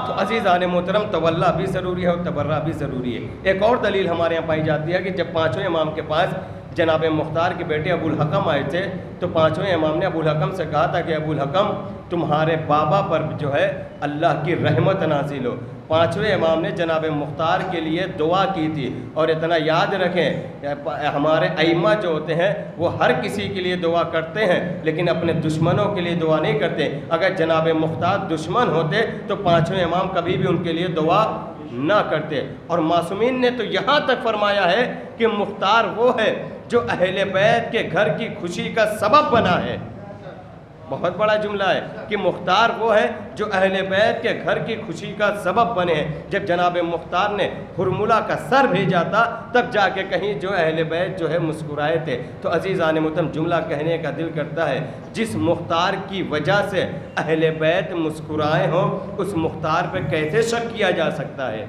تو عزیزان محترم تولا بھی ضروری ہے اور تبرہ بھی ضروری ہے۔ ایک اور دلیل ہمارے یہاں پائی جاتی ہے کہ جب پانچویں امام کے پاس جناب مختار کے بیٹے ابو الحکم آئے تھے تو پانچویں امام نے ابو الحکم سے کہا تھا کہ ابو الحکم تمہارے بابا پر جو ہے اللہ کی رحمت نازل ہو۔ پانچویں امام نے جناب مختار کے لیے دعا کی تھی، اور اتنا یاد رکھیں ہمارے ائمہ جو ہوتے ہیں وہ ہر کسی کے لیے دعا کرتے ہیں لیکن اپنے دشمنوں کے لیے دعا نہیں کرتے۔ اگر جناب مختار دشمن ہوتے تو پانچویں امام کبھی بھی ان کے لیے دعا نہ کرتے۔ اور معصومین نے تو یہاں تک فرمایا ہے کہ مختار وہ ہے جو اہل بیت کے گھر کی خوشی کا سبب بنا ہے۔ بہت بڑا جملہ ہے کہ مختار وہ ہے جو اہل بیت کے گھر کی خوشی کا سبب بنے ہیں۔ جب جناب مختار نے ہرملہ کا سر بھیجا تھا تب جا کے کہیں جو اہل بیت جو ہے مسکرائے تھے۔ تو عزیزان محترم جملہ کہنے کا دل کرتا ہے جس مختار کی وجہ سے اہل بیت مسکرائے ہوں اس مختار پہ کیسے شک کیا جا سکتا ہے۔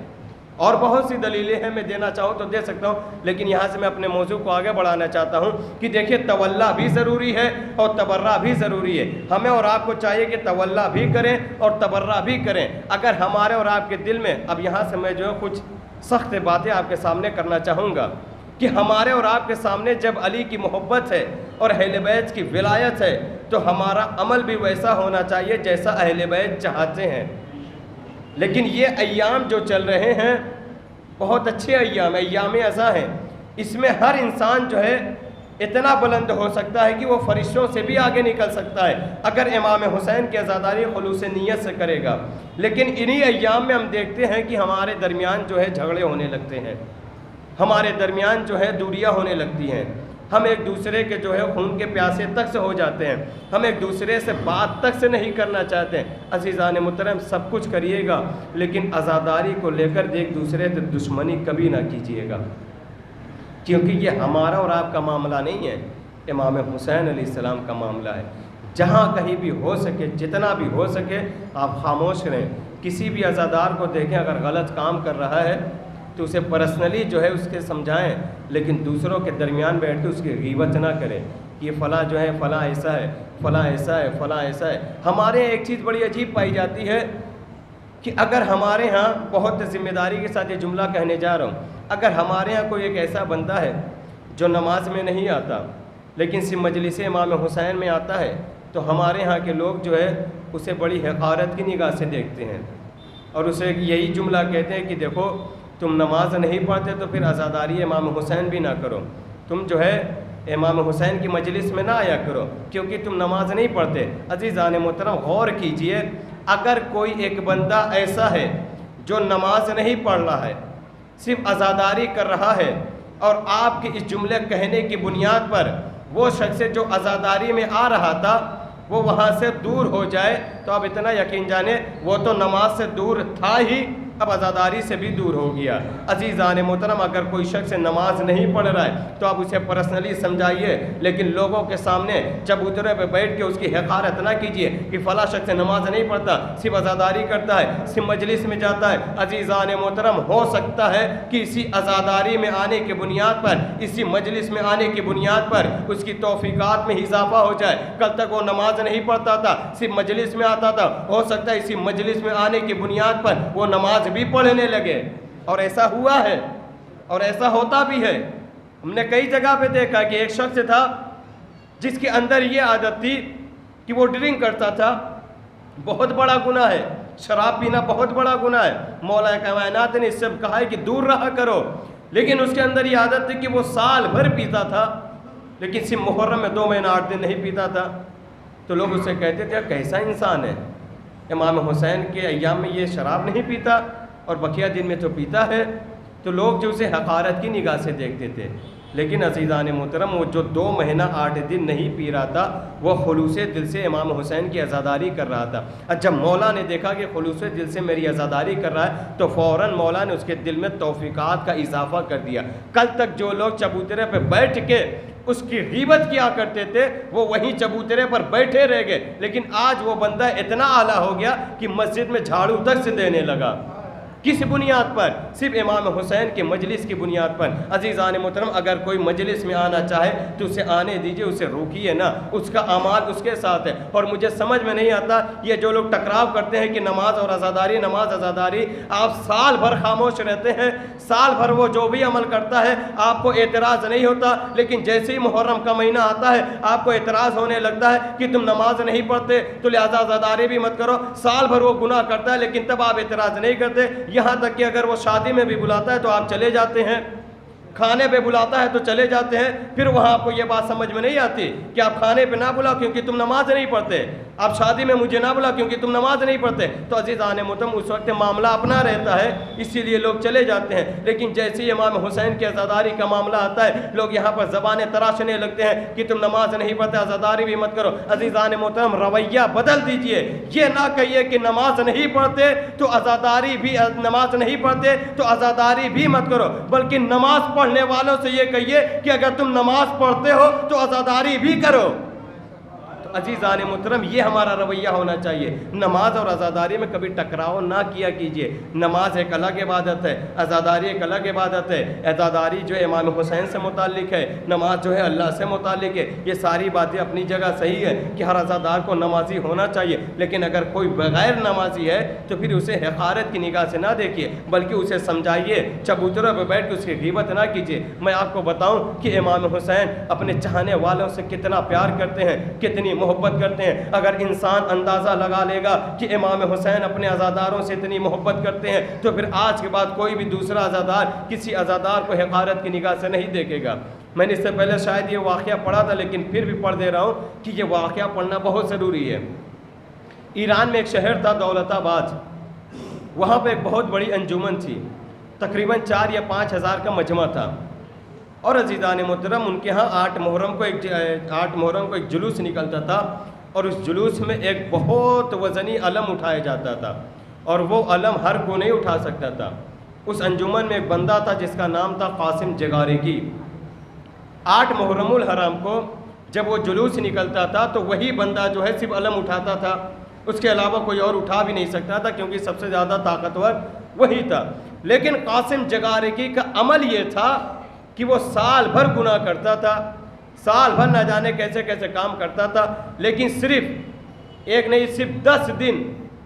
اور بہت سی دلیلیں ہیں، میں دینا چاہوں تو دے سکتا ہوں، لیکن یہاں سے میں اپنے موضوع کو آگے بڑھانا چاہتا ہوں کہ دیکھیے تولا بھی ضروری ہے اور تبرہ بھی ضروری ہے۔ ہمیں اور آپ کو چاہیے کہ تولا بھی کریں اور تبرہ بھی کریں۔ اگر ہمارے اور آپ کے دل میں اب یہاں سے میں جو ہے کچھ سخت باتیں آپ کے سامنے کرنا چاہوں گا کہ ہمارے اور آپ کے سامنے جب علی کی محبت ہے اور اہل بیت کی ولایت ہے تو ہمارا عمل بھی ویسا ہونا چاہیے جیسا اہل بیت چاہتے ہیں۔ لیکن یہ ایام جو چل رہے ہیں بہت اچھے ایام ازاں ہیں، اس میں ہر انسان جو ہے اتنا بلند ہو سکتا ہے کہ وہ فرشتوں سے بھی آگے نکل سکتا ہے اگر امام حسین کی عزاداری خلوص نیت سے کرے گا۔ لیکن انہی ایام میں ہم دیکھتے ہیں کہ ہمارے درمیان جو ہے جھگڑے ہونے لگتے ہیں، ہمارے درمیان جو ہے دوریاں ہونے لگتی ہیں، ہم ایک دوسرے کے جو ہے خون کے پیاسے تک سے ہو جاتے ہیں، ہم ایک دوسرے سے بات تک سے نہیں کرنا چاہتے ہیں۔ عزیزان محترم سب کچھ کریے گا لیکن عزاداری کو لے کر ایک دوسرے سے دشمنی کبھی نہ کیجیے گا، کیونکہ یہ ہمارا اور آپ کا معاملہ نہیں ہے، امام حسین علیہ السلام کا معاملہ ہے۔ جہاں کہیں بھی ہو سکے، جتنا بھی ہو سکے آپ خاموش رہیں۔ کسی بھی عزادار کو دیکھیں اگر غلط کام کر رہا ہے تو اسے پرسنلی جو ہے اس کے سمجھائیں، لیکن دوسروں کے درمیان بیٹھ کے اس کی غیبت نہ کریں کہ یہ فلاں جو ہے فلاں ایسا ہے، فلاں ایسا ہے، فلاں ایسا ہے۔ ہمارے ایک چیز بڑی عجیب پائی جاتی ہے کہ اگر ہمارے ہاں، بہت ذمہ داری کے ساتھ یہ جملہ کہنے جا رہا ہوں، اگر ہمارے ہاں کوئی ایک ایسا بندہ ہے جو نماز میں نہیں آتا لیکن صرف مجلس امام حسین میں آتا ہے، تو ہمارے ہاں کے لوگ جو ہے اسے بڑی حقارت کی نگاہ سے دیکھتے ہیں اور اسے یہی جملہ کہتے ہیں کہ دیکھو تم نماز نہیں پڑھتے تو پھر عزاداری امام حسین بھی نہ کرو، تم جو ہے امام حسین کی مجلس میں نہ آیا کرو کیونکہ تم نماز نہیں پڑھتے۔ عزیزان محترم غور کیجئے، اگر کوئی ایک بندہ ایسا ہے جو نماز نہیں پڑھ رہا ہے، صرف عزاداری کر رہا ہے، اور آپ کے اس جملے کہنے کی بنیاد پر وہ شخص جو عزاداری میں آ رہا تھا وہ وہاں سے دور ہو جائے، تو آپ اتنا یقین جانیں وہ تو نماز سے دور تھا ہی، اب عزاداری سے بھی دور ہو گیا۔ عزیزان محترم اگر کوئی شخص نماز نہیں پڑھ رہا ہے تو آپ اسے پرسنلی سمجھائیے، لیکن لوگوں کے سامنے چبوترے پہ بیٹھ کے اس کی حقارت نہ کیجیے کہ فلاں شخص نماز نہیں پڑھتا، صرف عزاداری کرتا ہے، صرف مجلس میں جاتا ہے۔ عزیزان محترم ہو سکتا ہے کہ اسی عزاداری میں آنے کی بنیاد پر، اسی مجلس میں آنے کی بنیاد پر اس کی توفیقات میں اضافہ ہو جائے۔ کل تک وہ نماز نہیں پڑھتا تھا، صرف مجلس میں آتا تھا، ہو سکتا ہے اسی مجلس میں آنے کی بنیاد پر وہ نماز بھی پڑھنے لگے، اور ایسا ہوا ہے اور ایسا ہوتا بھی ہے۔ ہم نے کئی جگہ پہ دیکھا کہ ایک شخص تھا جس کے اندر یہ عادت تھی کہ وہ ڈرنک کرتا تھا، بہت بڑا گناہ ہے، شراب پینا بہت بڑا گناہ ہے، مولا کائنات نے اس سے کہا ہے کہ دور رہا کرو، لیکن اس کے اندر یہ عادت تھی کہ وہ سال بھر پیتا تھا لیکن صرف محرم میں 2 مہینہ 8 دن نہیں پیتا تھا۔ تو لوگ اسے کہتے تھے کیسا انسان ہے، امام حسین کے ایام میں یہ شراب نہیں پیتا اور بقیہ دن میں تو پیتا ہے۔ تو لوگ جو اسے حقارت کی نگاہ سے دیکھتے تھے، لیکن عزیزان محترم وہ جو 2 مہینہ 8 دن نہیں پی رہا تھا وہ خلوص دل سے امام حسین کی عزاداری کر رہا تھا۔ اور جب مولا نے دیکھا کہ خلوص دل سے میری عزاداری کر رہا ہے تو فوراً مولا نے اس کے دل میں توفیقات کا اضافہ کر دیا۔ کل تک جو لوگ چبوترے پہ بیٹھ کے اس کی غیبت کیا کرتے تھے وہ وہیں چبوترے پر بیٹھے رہ گئے، لیکن آج وہ بندہ اتنا اعلیٰ ہو گیا کہ مسجد میں جھاڑو تک سے دینے لگا۔ کس بنیاد پر؟ صرف امام حسین کے مجلس کی بنیاد پر۔ عزیزان محترم اگر کوئی مجلس میں آنا چاہے تو اسے آنے دیجئے، اسے روکیے نا، اس کا اعمال اس کے ساتھ ہے۔ اور مجھے سمجھ میں نہیں آتا یہ جو لوگ ٹکراؤ کرتے ہیں کہ نماز اور عزاداری، نماز عزاداری، آپ سال بھر خاموش رہتے ہیں، سال بھر وہ جو بھی عمل کرتا ہے آپ کو اعتراض نہیں ہوتا، لیکن جیسے ہی محرم کا مہینہ آتا ہے آپ کو اعتراض ہونے لگتا ہے کہ تم نماز نہیں پڑھتے تو لہذا عزاداری بھی مت کرو۔ سال بھر وہ گناہ کرتا ہے لیکن تب آپ اعتراض نہیں کرتے، یہاں تک کہ اگر وہ شادی میں بھی بلاتا ہے تو آپ چلے جاتے ہیں، کھانے پہ بلاتا ہے تو چلے جاتے ہیں۔ پھر وہاں آپ کو یہ بات سمجھ میں نہیں آتی کہ آپ کھانے پہ نہ بلاؤ کیونکہ تم نماز نہیں پڑھتے، آپ شادی میں مجھے نہ بلاؤ کیونکہ تم نماز نہیں پڑھتے۔ تو عزیزان محترم اس وقت معاملہ اپنا رہتا ہے، اسی لیے لوگ چلے جاتے ہیں، لیکن جیسے ہی امام حسین کی عزاداری کا معاملہ آتا ہے لوگ یہاں پر زبانیں تراشنے لگتے ہیں کہ تم نماز نہیں پڑھتے، عزاداری بھی مت کرو۔ عزیزان محترم رویہ بدل دیجئے، یہ نہ کہیے کہ نماز نہیں پڑھتے تو عزاداری بھی، نماز نہیں پڑھتے تو عزاداری بھی مت کرو، بلکہ نماز پڑھنے والوں سے یہ کہیے کہ اگر تم نماز پڑھتے ہو تو عزاداری بھی کرو۔ عزیزان محترم یہ ہمارا رویہ ہونا چاہیے، نماز اور عزاداری میں کبھی ٹکراؤ نہ کیا کیجیے۔ نماز ایک الگ عبادت ہے، عزاداری ایک الگ عبادت ہے۔ عزاداری جو ہے امام حسین سے متعلق ہے، نماز جو ہے اللہ سے متعلق ہے۔ یہ ساری باتیں اپنی جگہ صحیح ہے کہ ہر عزادار کو نمازی ہونا چاہیے، لیکن اگر کوئی بغیر نمازی ہے تو پھر اسے حقارت کی نگاہ سے نہ دیکھیے، بلکہ اسے سمجھائیے، چبوتروں پہ بیٹھ کے اس کی غیبت نہ کیجیے۔ میں آپ کو بتاؤں کہ امام حسین اپنے چاہنے والوں سے کتنا پیار کرتے ہیں، کتنی محبت کرتے ہیں۔ اگر انسان اندازہ لگا لے گا کہ امام حسین اپنے عزاداروں سے اتنی محبت کرتے ہیں تو پھر آج کے بعد کوئی بھی دوسرا عزادار کسی عزادار کو حقارت کی نگاہ سے نہیں دیکھے گا۔ میں نے اس سے پہلے شاید یہ واقعہ پڑھا تھا لیکن پھر بھی پڑھ دے رہا ہوں کہ یہ واقعہ پڑھنا بہت ضروری ہے۔ ایران میں ایک شہر تھا دولت آباد، وہاں پہ ایک بہت بڑی انجمن تھی، تقریباً 4 یا 5 ہزار کا مجمع تھا، اور عزیزان محترم ان کے ہاں 8 محرم کو ایک جلوس نکلتا تھا، اور اس جلوس میں ایک بہت وزنی علم اٹھایا جاتا تھا، اور وہ علم ہر کوئی نہیں اٹھا سکتا تھا۔ اس انجمن میں ایک بندہ تھا جس کا نام تھا قاسم جگارگی۔ 8 محرم الحرام کو جب وہ جلوس نکلتا تھا تو وہی بندہ جو ہے صرف علم اٹھاتا تھا، اس کے علاوہ کوئی اور اٹھا بھی نہیں سکتا تھا، کیونکہ سب سے زیادہ طاقتور وہی تھا۔ لیکن قاسم جگارکی کا عمل یہ تھا کہ وہ سال بھر گناہ کرتا تھا، سال بھر نہ جانے کیسے کیسے کام کرتا تھا، لیکن صرف ایک نہیں، صرف 10 دن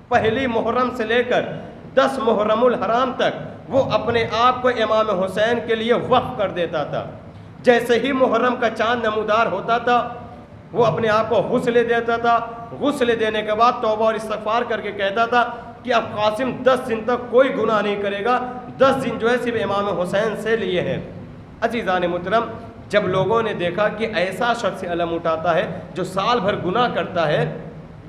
پہلی محرم سے لے کر 10 محرم الحرام تک وہ اپنے آپ کو امام حسین کے لیے وقف کر دیتا تھا۔ جیسے ہی محرم کا چاند نمودار ہوتا تھا وہ اپنے آپ کو غسل دیتا تھا، غسل دینے کے بعد توبہ اور استغفار کر کے کہتا تھا کہ اب قاسم 10 دن تک کوئی گناہ نہیں کرے گا، 10 دن جو ہے صرف امام حسین سے لیے ہیں۔ عزیزان محترم، جب لوگوں نے دیکھا کہ ایسا شخص علم اٹھاتا ہے جو سال بھر گناہ کرتا ہے،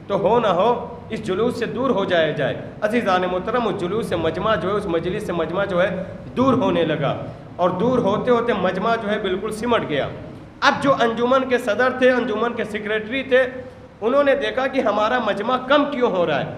تو ہو نہ ہو اس جلوس سے دور ہو جائے۔ عزیزان محترم، اس جلوس سے مجمع جو ہے، اس مجلس سے مجمع جو ہے دور ہونے لگا، اور دور ہوتے ہوتے مجمع جو ہے بالکل سمٹ گیا۔ اب جو انجمن کے صدر تھے، انجمن کے سیکریٹری تھے، انہوں نے دیکھا کہ ہمارا مجمع کم کیوں ہو رہا ہے،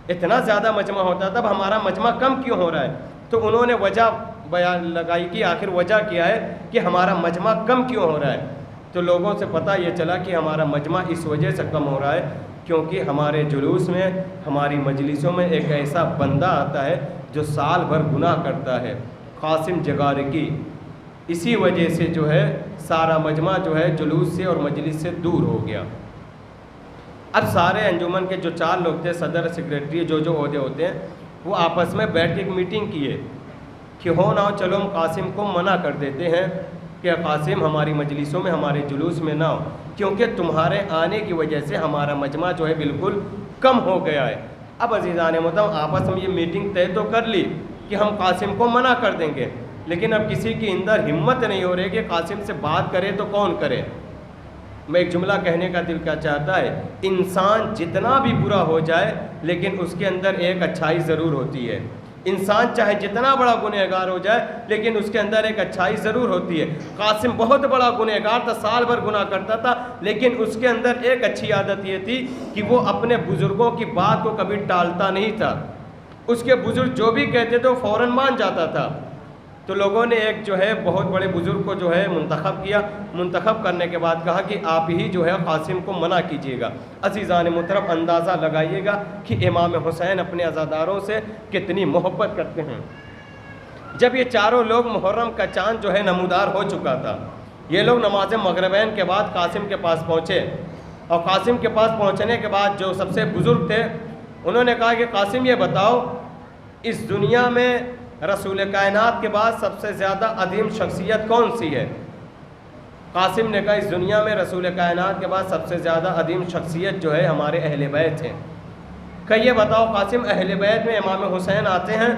اتنا زیادہ مجمع ہوتا تھا، اب ہمارا مجمع کم کیوں ہو رہا ہے۔ تو انہوں نے وجہ بیان لگائی کہ آخر وجہ کیا ہے کہ ہمارا مجمع کم کیوں ہو رہا ہے۔ تو لوگوں سے پتہ یہ چلا کہ ہمارا مجمع اس وجہ سے کم ہو رہا ہے کیونکہ ہمارے جلوس میں، ہماری مجلسوں میں ایک ایسا بندہ آتا ہے جو سال بھر گناہ کرتا ہے، قاسم جگارکی۔ اسی وجہ سے جو ہے سارا مجمع جو ہے جلوس سے اور مجلس سے دور ہو گیا۔ اب سارے انجمن کے جو 4 لوگ تھے، صدر، سیکریٹری، جو عہدے ہوتے ہیں، وہ آپس میں بیٹھ کے ایک میٹنگ کیے کہ ہو نہ ہو چلو ہم قاسم کو منع کر دیتے ہیں کہ قاسم ہماری مجلسوں میں، ہمارے جلوس میں نہ ہو، کیونکہ تمہارے آنے کی وجہ سے ہمارا مجمع جو ہے بالکل کم ہو گیا ہے۔ اب عزیزان محترم، آپس میں یہ میٹنگ طے تو کر لی کہ ہم قاسم کو منع کر دیں گے، لیکن اب کسی کی اندر ہمت نہیں ہو رہی کہ قاسم سے بات کرے تو کون کرے۔ میں ایک جملہ کہنے کا دل کیا چاہتا ہے، انسان جتنا بھی برا ہو جائے لیکن اس کے اندر ایک اچھائی ضرور ہوتی ہے۔ انسان چاہے جتنا بڑا گنہگار ہو جائے لیکن اس کے اندر ایک اچھائی ضرور ہوتی ہے۔ قاسم بہت بڑا گنہگار تھا، سال بھر گناہ کرتا تھا، لیکن اس کے اندر ایک اچھی عادت یہ تھی کہ وہ اپنے بزرگوں کی بات کو کبھی ٹالتا نہیں تھا۔ اس کے بزرگ جو بھی کہتے تھے وہ فوراً مان جاتا تھا۔ تو لوگوں نے ایک جو ہے بہت بڑے بزرگ کو جو ہے منتخب کیا، منتخب کرنے کے بعد کہا کہ آپ ہی جو ہے قاسم کو منع کیجیے گا۔ عزیزان محترم، اندازہ لگائیے گا کہ امام حسین اپنے عزاداروں سے کتنی محبت کرتے ہیں۔ جب یہ چاروں لوگ محرم کا چاند جو ہے نمودار ہو چکا تھا، یہ لوگ نماز مغربین کے بعد قاسم کے پاس پہنچے، اور قاسم کے پاس پہنچنے کے بعد جو سب سے بزرگ تھے انہوں نے کہا کہ قاسم یہ بتاؤ، اس دنیا میں رسول کائنات کے بعد سب سے زیادہ عظیم شخصیت کون سی ہے؟ قاسم نے کہا اس دنیا میں رسول کائنات کے بعد سب سے زیادہ عظیم شخصیت جو ہے ہمارے اہل بیت ہیں۔ کہ یہ بتاؤ قاسم، اہل بیت میں امام حسین آتے ہیں؟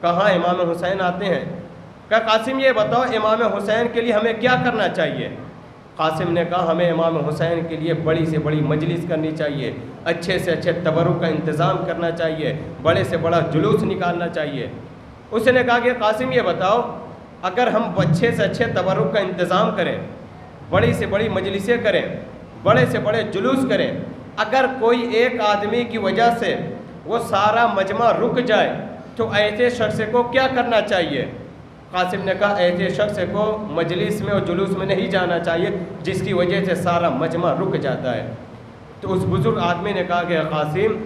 کہاں امام حسین آتے ہیں؟ کہ قاسم یہ بتاؤ امام حسین کے لیے ہمیں کیا کرنا چاہیے؟ قاسم نے کہا ہمیں امام حسین کے لیے بڑی سے بڑی مجلس کرنی چاہیے، اچھے سے اچھے تبرک کا انتظام کرنا چاہیے، بڑے سے بڑا جلوس نکالنا چاہیے۔ اس نے کہا کہ قاسم یہ بتاؤ، اگر ہم اچھے سے اچھے تبرک کا انتظام کریں، بڑی سے بڑی مجلسیں کریں، بڑے سے بڑے جلوس کریں، اگر کوئی ایک آدمی کی وجہ سے وہ سارا مجمع رک جائے تو ایسے شخص کو کیا کرنا چاہیے؟ قاسم نے کہا ایسے شخص کو مجلس میں اور جلوس میں نہیں جانا چاہیے جس کی وجہ سے سارا مجمع رک جاتا ہے۔ تو اس بزرگ آدمی نے کہا کہ قاسم،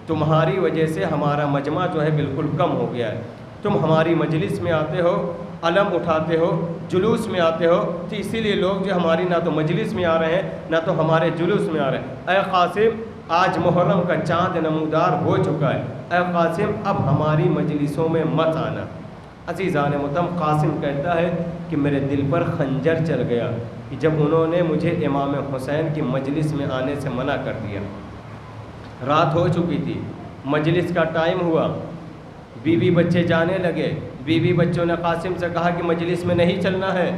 تمہاری وجہ سے ہمارا مجمع جو ہے بالکل کم ہو گیا ہے، تم ہماری مجلس میں آتے ہو، علم اٹھاتے ہو، جلوس میں آتے ہو، تو اسی لیے لوگ جو ہماری نہ تو مجلس میں آ رہے ہیں نہ تو ہمارے جلوس میں آ رہے ہیں۔ اے قاسم، آج محرم کا چاند نمودار ہو چکا ہے، اے قاسم اب ہماری مجلسوں میں مت آنا۔ عزیزان محترم، قاسم کہتا ہے کہ میرے دل پر خنجر چل گیا کہ جب انہوں نے مجھے امام حسین کی مجلس میں آنے سے منع کر دیا۔ رات ہو چکی تھی، مجلس کا ٹائم ہوا، بیوی بچے جانے لگے۔ بیوی بچوں نے قاسم سے کہا کہ مجلس میں نہیں چلنا ہے۔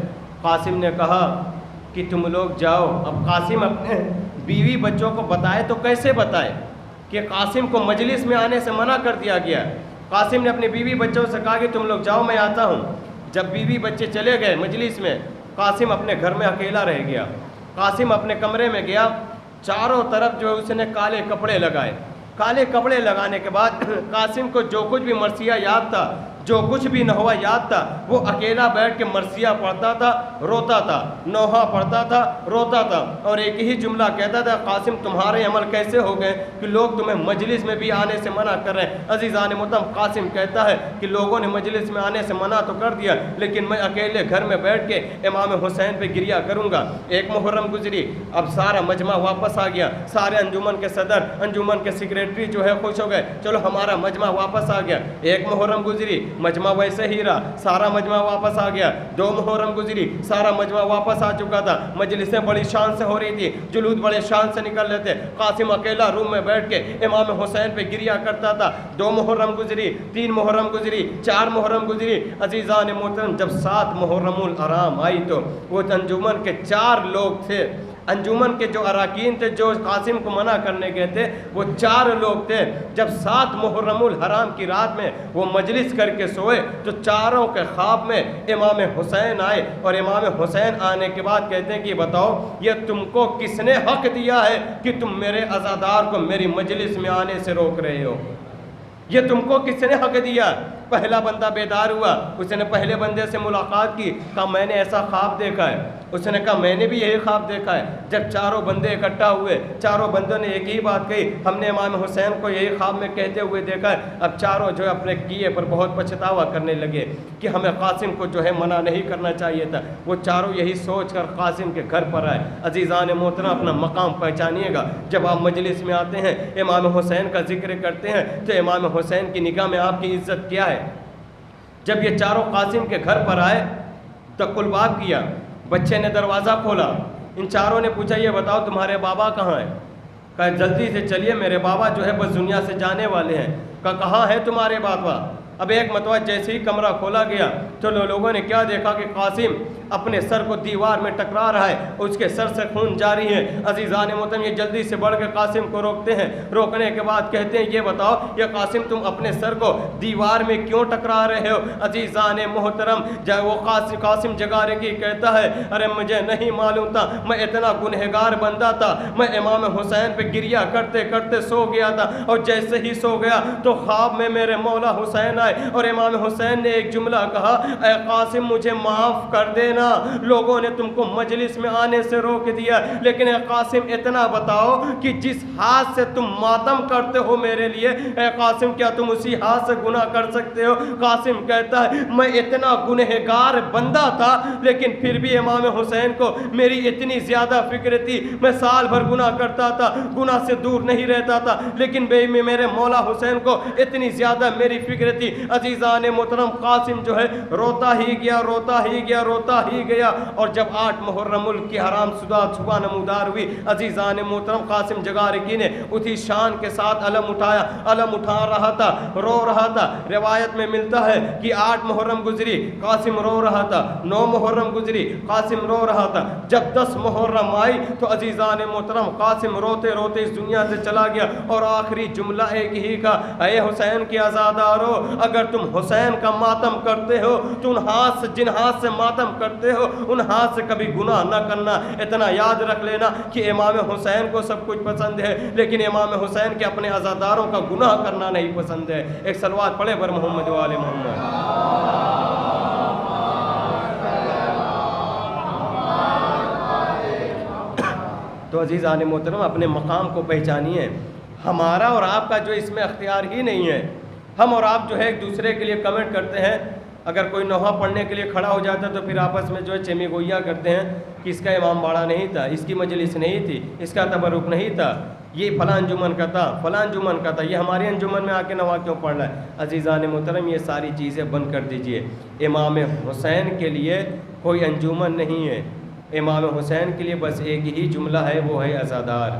قاسم نے کہا کہ تم لوگ جاؤ۔ اب قاسم اپنے بیوی بچوں کو بتائے تو کیسے بتائے کہ قاسم کو مجلس میں آنے سے منع کر دیا گیا۔ قاسم نے اپنے بیوی بچوں سے کہا کہ تم لوگ جاؤ، میں آتا ہوں۔ جب بیوی بچے چلے گئے مجلس میں، قاسم اپنے گھر میں اکیلا رہ گیا۔ قاسم اپنے کمرے میں گیا، چاروں طرف جو ہے اس نے کالے کپڑے لگائے۔ کالے کپڑے لگانے کے بعد قاسم کو جو کچھ بھی مرثیہ یاد تھا، جو کچھ بھی نوحہ یاد تھا وہ اکیلا بیٹھ کے مرثیہ پڑھتا تھا، روتا تھا، نوحہ پڑھتا تھا، روتا تھا، اور ایک ہی جملہ کہتا تھا، قاسم تمہارے عمل کیسے ہو گئے کہ لوگ تمہیں مجلس میں بھی آنے سے منع کر رہے ہیں۔ عزیزان محترم، قاسم کہتا ہے کہ لوگوں نے مجلس میں آنے سے منع تو کر دیا، لیکن میں اکیلے گھر میں بیٹھ کے امام حسین پہ گریہ کروں گا۔ ایک محرم گزری، اب سارا مجمع واپس آ گیا، سارے انجمن کے صدر، انجمن کے سیکریٹری جو ہے خوش ہو گئے، چلو ہمارا مجمع واپس آ گیا۔ ایک محرم گزری، مجمع ویسے ہی رہا، سارا مجمع واپس آ گیا۔ دو محرم گزری، سارا مجمع واپس آ چکا تھا، مجلسیں بڑی شان سے ہو رہی تھی، جلوس بڑے شان سے نکل رہے تھے، قاسم اکیلا روم میں بیٹھ کے امام حسین پہ گریہ کرتا تھا۔ دو محرم گزری، تین محرم گزری، چار محرم گزری۔ عزیزان محترم، جب 7 محرم الحرام آئی تو وہ انجمن کے 4 لوگ تھے، انجمن کے جو اراکین تھے جو قاسم کو منع کرنے گئے تھے وہ 4 لوگ تھے۔ جب 7 محرم الحرام کی رات میں وہ مجلس کر کے سوئے تو چاروں کے خواب میں امام حسین آئے، اور امام حسین آنے کے بعد کہتے ہیں کہ بتاؤ یہ تم کو کس نے حق دیا ہے کہ تم میرے عزادار کو میری مجلس میں آنے سے روک رہے ہو؟ یہ تم کو کس نے حق دیا؟ پہلا بندہ بیدار ہوا، اس نے پہلے بندے سے ملاقات کی، کہا میں نے ایسا خواب دیکھا ہے۔ اس نے کہا میں نے بھی یہی خواب دیکھا ہے۔ جب چاروں بندے اکٹھا ہوئے، چاروں بندوں نے ایک ہی بات کہی، ہم نے امام حسین کو یہی خواب میں کہتے ہوئے دیکھا ہے۔ اب چاروں جو ہے اپنے کیے پر بہت پچھتاوا کرنے لگے کہ ہمیں قاسم کو جو ہے منع نہیں کرنا چاہیے تھا۔ وہ چاروں یہی سوچ کر قاسم کے گھر پر آئے۔ عزیزان محترم، اپنا مقام پہچانیے گا، جب آپ مجلس میں آتے ہیں امام حسین کا ذکر کرتے ہیں تو امام حسین کی نگاہ میں آپ کی عزت کیا ہے؟ جب یہ چاروں قاسم کے گھر پر آئے تو قلباب کیا، بچے نے دروازہ کھولا، ان چاروں نے پوچھا یہ بتاؤ تمہارے بابا کہاں ہیں؟ کہا جلدی سے چلیے، میرے بابا جو ہے بس دنیا سے جانے والے ہیں۔ کہا کہاں ہے تمہارے بابا؟ اب ایک مرتبہ جیسے ہی کمرہ کھولا گیا تو لوگوں نے کیا دیکھا کہ قاسم اپنے سر کو دیوار میں ٹکرا رہا ہے، اس کے سر سے خون جاری ہے۔ عزیزان محترم، یہ جلدی سے بڑھ کے قاسم کو روکتے ہیں، روکنے کے بعد کہتے ہیں یہ بتاؤ یہ قاسم تم اپنے سر کو دیوار میں کیوں ٹکرا رہے ہو؟ عزیزان محترم، جب وہ قاسم جگارگی کہتا ہے ارے مجھے نہیں معلوم تھا، میں اتنا گنہگار بندہ تھا، میں امام حسین پہ گریہ کرتے کرتے سو گیا تھا، اور جیسے ہی سو گیا تو خواب میں میرے مولا حسین آئے اور امام حسین نے ایک جملہ کہا، اے قاسم مجھے معاف کر دینا، لوگوں نے تم کو مجلس میں آنے سے روک دیا، لیکن اے قاسم اتنا بتاؤ کہ جس ہاتھ سے تم ماتم کرتے ہو میرے لیے، اے قاسم کیا تم اسی ہاتھ سے گناہ کر سکتے ہو؟ قاسم کہتا ہے میں اتنا گنہگار بندہ تھا لیکن پھر بھی امام حسین کو میری اتنی زیادہ فکر تھی، میں سال بھر گناہ کرتا تھا، گناہ سے دور نہیں رہتا تھا، لیکن میں میرے مولا حسین کو اتنی زیادہ میری فکر تھی۔ عزیزان محترم، قاسم جو ہے روتا ہی گیا، روتا ہی گیا، روتا ہی گیا، اور جب 8 محرم کی حرام صبح نمودار ہوئی، عزیزان محترم قاسم جگارگی نے اسی شان کے ساتھ علم اٹھایا، علم اٹھا رہا تھا، رو رہا تھا۔ روایت میں ملتا ہے کہ 8 محرم گزری، قاسم رو رہا تھا، 9 محرم گزری، قاسم رو رہا تھا، جب 10 محرم آئی تو عزیزان محترم قاسم روتے روتے اس دنیا سے چلا گیا، اور آخری جملہ ایک ہی کا، اے حسین کے عزادارو، اگر تم حسین کا ماتم کرتے ہو تو جن ہاتھ سے ماتم کرتے ہو ان ہاتھ سے کبھی گناہ نہ کرنا۔ اتنا یاد رکھ لینا کہ امام حسین کو سب کچھ پسند ہے، لیکن امام حسین کے اپنے عزاداروں کا گناہ کرنا نہیں پسند ہے۔ ایک صلوات پڑھے بر محمد و آل محمد۔ تو عزیزان محترم، اپنے مقام کو پہچانیے۔ ہمارا اور آپ کا جو اس میں اختیار ہی نہیں ہے۔ ہم اور آپ جو ہے ایک دوسرے کے لیے کمنٹ کرتے ہیں، اگر کوئی نوحہ پڑھنے کے لیے کھڑا ہو جاتا ہے تو پھر آپس میں جو ہے چمی گوئیاں کرتے ہیں کہ اس کا امام باڑا نہیں تھا، اس کی مجلس نہیں تھی، اس کا تبرک نہیں تھا، یہ فلاں انجمن کا تھا، فلاں انجمن کا تھا، یہ ہماری انجمن میں آ کے نوحہ کیوں پڑھ رہا ہے؟ عزیزان محترم، یہ ساری چیزیں بند کر دیجئے۔ امام حسین کے لیے کوئی انجمن نہیں ہے، امام حسین کے لیے بس ایک ہی جملہ ہے، وہ ہے عزادار۔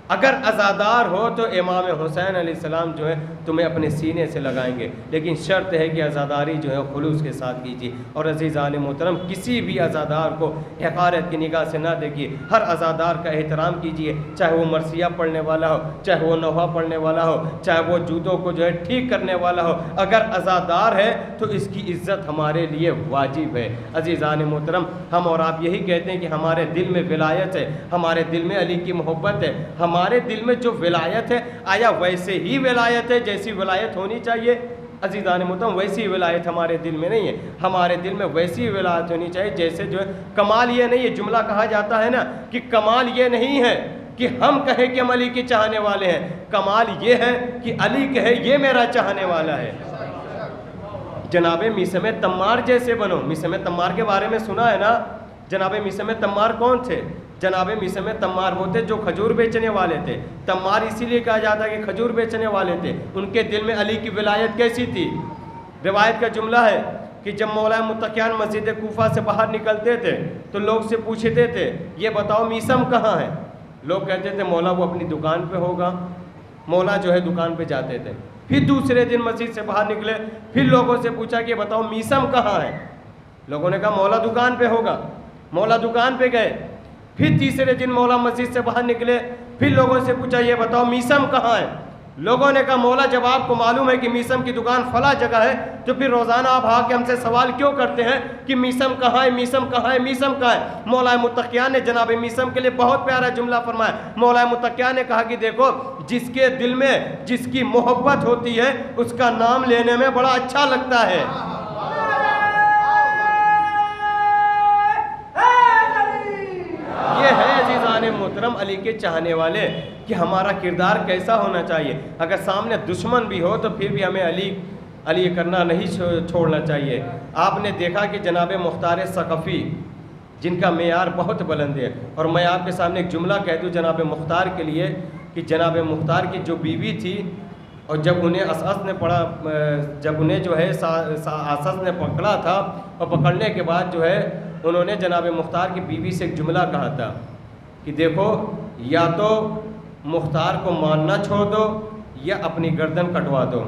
اگر عزادار ہو تو امام حسین علیہ السلام جو ہے تمہیں اپنے سینے سے لگائیں گے، لیکن شرط ہے کہ عزاداری جو ہے خلوص کے ساتھ کیجیے۔ اور عزیزان محترم، کسی بھی عزادار کو حقارت کی نگاہ سے نہ دیکھیے، ہر عزادار کا احترام کیجیے، چاہے وہ مرثیہ پڑھنے والا ہو، چاہے وہ نوحہ پڑھنے والا ہو، چاہے وہ جوتوں کو جو ہے ٹھیک کرنے والا ہو، اگر عزادار ہے تو اس کی عزت ہمارے لیے واجب ہے۔ عزیزان محترم، ہم اور آپ یہی کہتے ہیں کہ ہمارے دل میں ولایت ہے، ہمارے دل میں علی کی محبت ہے، ہمارے دل میں جو ولایت ہے آیا ویسے ہی ولایت ہے جیسی ولایت ہونی چاہیے؟ عزیزان محترم ویسی ولایت ہمارے دل میں نہیں ہے. ہمارے دل میں ویسی ولایت ہونی چاہیے جیسے جو ہے کمال یہ نہیں ہے, جملہ کہا جاتا ہے نا کہ کمال یہ نہیں ہے کہ ہم کہیں کہ ہم علی کے چاہنے والے ہیں, کمال یہ ہے کہ علی کہے یہ میرا چاہنے والا ہے. جناب میثم تمار جیسے بنو. میثم تمار کے بارے میں سنا ہے نا. جناب میثم تمار کون تھے؟ جناب میثم تمار وہ تھے جو کھجور بیچنے والے تھے. تمار اسی لیے کہا جاتا ہے کہ کھجور بیچنے والے تھے. ان کے دل میں علی کی ولایت کیسی تھی؟ روایت کا جملہ ہے کہ جب مولا متقیان مسجد کوفہ سے باہر نکلتے تھے تو لوگ سے پوچھتے تھے یہ بتاؤ میثم کہاں ہے؟ لوگ کہتے تھے مولا وہ اپنی دکان پہ ہوگا. مولا جو ہے دکان پہ جاتے تھے. پھر دوسرے دن مسجد سے باہر نکلے, پھر لوگوں سے پوچھا کہ بتاؤ میثم کہاں ہے؟ لوگوں نے کہا مولا دکان پہ ہوگا. مولا دکان پہ گئے. پھر تیسرے دن مولا مسجد سے باہر نکلے, پھر لوگوں سے پوچھا یہ بتاؤ میثم کہاں ہے؟ لوگوں نے کہا مولا جب آپ کو معلوم ہے کہ میثم کی دکان فلاں جگہ ہے تو پھر روزانہ آپ آ کے ہم سے سوال کیوں کرتے ہیں کہ میثم کہاں ہے, میثم کہاں ہے, میثم کہاں ہے؟ مولا متقیان نے جناب میثم کے لیے بہت پیارا جملہ فرمایا. مولا متقیان نے کہا کہ دیکھو جس کے دل میں جس کی محبت ہوتی ہے اس کا نام لینے میں بڑا اچھا لگتا ہے. یہ ہے عزیزان محترم علی کے چاہنے والے کہ ہمارا کردار کیسا ہونا چاہیے. اگر سامنے دشمن بھی ہو تو پھر بھی ہمیں علی کرنا نہیں چھوڑنا چاہیے. آپ نے دیکھا کہ جناب مختار ثقفی جن کا معیار بہت بلند ہے, اور میں آپ کے سامنے ایک جملہ کہہ دوں جناب مختار کے لیے کہ جناب مختار کی جو بیوی تھی اور جب انہیں اسعد نے پڑھا, جب انہیں جو ہے اسعد نے پکڑا تھا اور پکڑنے کے بعد جو ہے انہوں نے جناب مختار کی بیوی سے ایک جملہ کہا تھا کہ دیکھو یا تو مختار کو ماننا چھوڑ دو یا اپنی گردن کٹوا دو.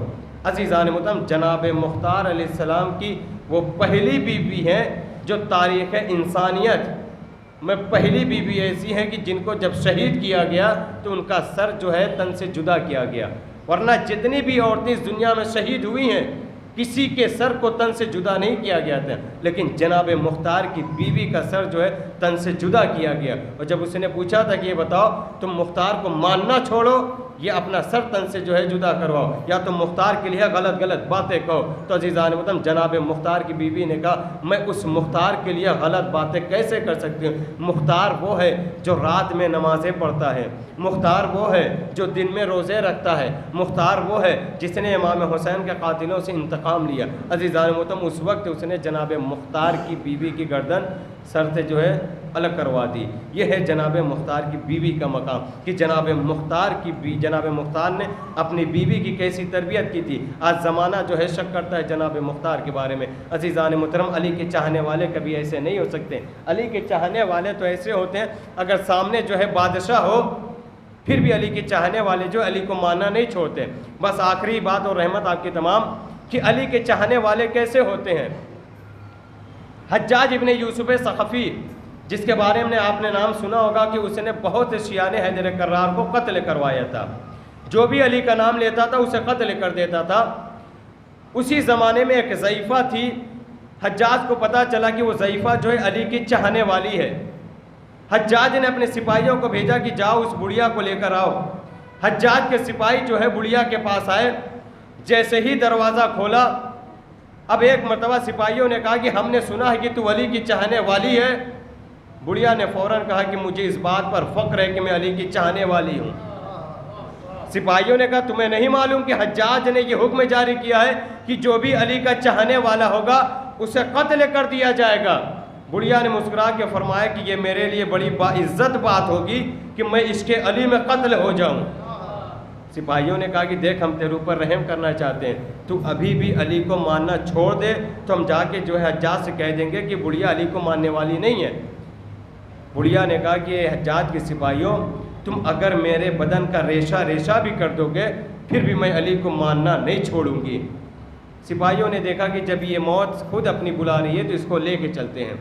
عزیزان محترم جناب مختار علیہ السلام کی وہ پہلی بیوی ہیں جو تاریخ انسانیت میں پہلی بیوی ایسی ہیں کہ جن کو جب شہید کیا گیا تو ان کا سر جو ہے تن سے جدا کیا گیا. ورنہ جتنی بھی عورتیں اس دنیا میں شہید ہوئی ہیں کسی کے سر کو تن سے جدا نہیں کیا گیا تھا, لیکن جناب مختار کی بیوی کا سر جو ہے تن سے جدا کیا گیا. اور جب اس نے پوچھا تھا کہ یہ بتاؤ تم مختار کو ماننا چھوڑو یا اپنا سر تن سے جو ہے جدا کرواؤ یا تم مختار کے لیے غلط باتیں کہو, تو عزیزان محترم جناب مختار کی بیوی نے کہا میں اس مختار کے لیے غلط باتیں کیسے کر سکتی ہوں؟ مختار وہ ہے جو رات میں نمازیں پڑھتا ہے, مختار وہ ہے جو دن میں روزے رکھتا ہے, مختار وہ ہے جس نے امام حسین کے قاتلوں سے انتقام لیا. عزیزان محترم اس وقت اس نے جناب مختار کی بیوی کی گردن سر سے جو ہے الگ کروا دی. یہ ہے جناب مختار کی بیوی کا مقام کہ جناب مختار نے اپنی بیوی کی کیسی تربیت کی تھی. آج زمانہ جو ہے شک کرتا ہے جناب مختار کے بارے میں. عزیزان محترم علی کے چاہنے والے کبھی ایسے نہیں ہو سکتے. علی کے چاہنے والے تو ایسے ہوتے ہیں اگر سامنے جو ہے بادشاہ ہو پھر بھی علی کے چاہنے والے جو علی کو ماننا نہیں چھوڑتے. بس آخری بات اور رحمت آپ کی تمام کہ علی کے چاہنے والے کیسے ہوتے ہیں. حجاج ابن یوسف ثقفی جس کے بارے میں آپ نے نام سنا ہوگا کہ اس نے بہت سے شیعان حیدر کرار کو قتل کروایا تھا. جو بھی علی کا نام لیتا تھا اسے قتل کر دیتا تھا. اسی زمانے میں ایک ضعیفہ تھی. حجاج کو پتہ چلا کہ وہ ضعیفہ جو ہے علی کی چاہنے والی ہے. حجاج نے اپنے سپاہیوں کو بھیجا کہ جاؤ اس بڑھیا کو لے کر آؤ. حجاج کے سپاہی جو ہے بڑھیا کے پاس آئے. جیسے ہی دروازہ کھولا اب ایک مرتبہ سپاہیوں نے کہا کہ ہم نے سنا ہے کہ تو علی کی چاہنے والی ہے. بڑھیا نے فوراً کہا کہ مجھے اس بات پر فخر ہے کہ میں علی کی چاہنے والی ہوں. سپاہیوں نے کہا تمہیں نہیں معلوم کہ حجاج نے یہ حکم جاری کیا ہے کہ جو بھی علی کا چاہنے والا ہوگا اسے قتل کر دیا جائے گا. بڑھیا نے مسکرا کے فرمایا کہ یہ میرے لیے بڑی باعزت بات ہوگی کہ میں عشق علی میں قتل ہو جاؤں. سپاہیوں نے کہا کہ دیکھ ہم تیرے اوپر رحم کرنا چاہتے ہیں, تو ابھی بھی علی کو ماننا چھوڑ دے تو ہم جا کے جو ہے حجاج سے کہہ دیں گے کہ بڑھیا علی کو ماننے والی نہیں ہے. بڑھیا نے کہا کہ حجاج کے سپاہیوں تم اگر میرے بدن کا ریشہ بھی کر دو گے پھر بھی میں علی کو ماننا نہیں چھوڑوں گی. سپاہیوں نے دیکھا کہ جب یہ موت خود اپنی بلا رہی ہے تو اس کو لے کے چلتے ہیں.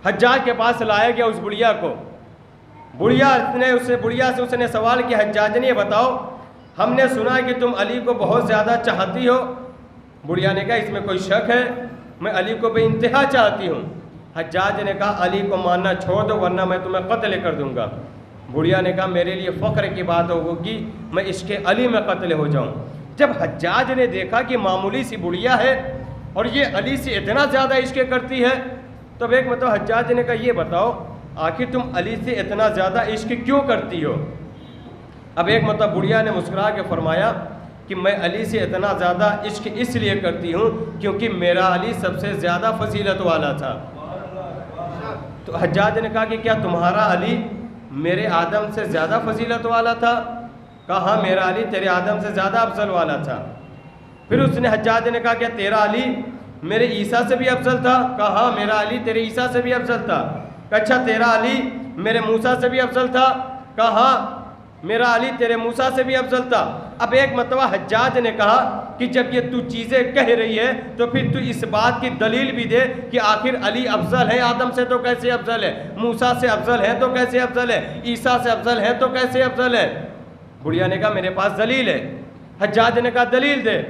حجاج کے پاس لایا گیا اس بڑھیا کو. بڑھیا سے اس نے سوال کیا حجاج نے یہ بتاؤ ہم نے سنا کہ تم علی کو بہت زیادہ چاہتی ہو. بڑھیا نے کہا اس میں کوئی شک ہے, میں علی کو بے انتہا چاہتی ہوں. حجاج نے کہا علی کو ماننا چھوڑ دو ورنہ میں تمہیں قتل کر دوں گا. بڑھیا نے کہا میرے لیے فخر کی بات ہوگی میں عشق علی میں قتل ہو جاؤں. جب حجاج نے دیکھا کہ معمولی سی بڑھیا ہے اور یہ علی سے اتنا زیادہ عشق کرتی ہے، تو ایک مرتبہ حجاج نے کہا یہ بتاؤ آخر تم علی سے اتنا زیادہ عشق کیوں کرتی ہو؟ اب ایک مرتبہ بڑھیا نے مسکرا کے فرمایا کہ میں علی سے اتنا زیادہ عشق اس لیے کرتی ہوں کیونکہ میرا علی سب سے زیادہ فضیلت والا تھا۔ تو حجاج نے کہا کہ کیا تمہارا علی میرے آدم سے زیادہ فضیلت والا تھا؟ کہا ہاں میرا علی تیرے آدم سے زیادہ افضل والا تھا۔ پھر اس نے حجاج نے کہا کیا تیرا علی میرے عیسیٰ سے بھی افضل تھا؟ کہا ہاں میرا علی تیرے عیسیٰ سے بھی افضل تھا۔ کہا اچھا تیرا علی میرے موسیٰ سے بھی افضل تھا؟ کہا ہاں میرا علی تیرے موسیٰ سے بھی افضل تھا۔ اب ایک مرتبہ حجاج نے کہا کہ جب یہ تو چیزیں کہہ رہی ہے تو پھر تو اس بات کی دلیل بھی دے کہ آخر علی افضل ہے آدم سے تو کیسے افضل ہے، موسیٰ سے افضل ہے تو کیسے افضل ہے، عیسیٰ سے افضل ہے تو کیسے افضل ہے؟ بڑھیا نے کہا میرے پاس دلیل ہے۔ حجاج نے کہا دلیل دے۔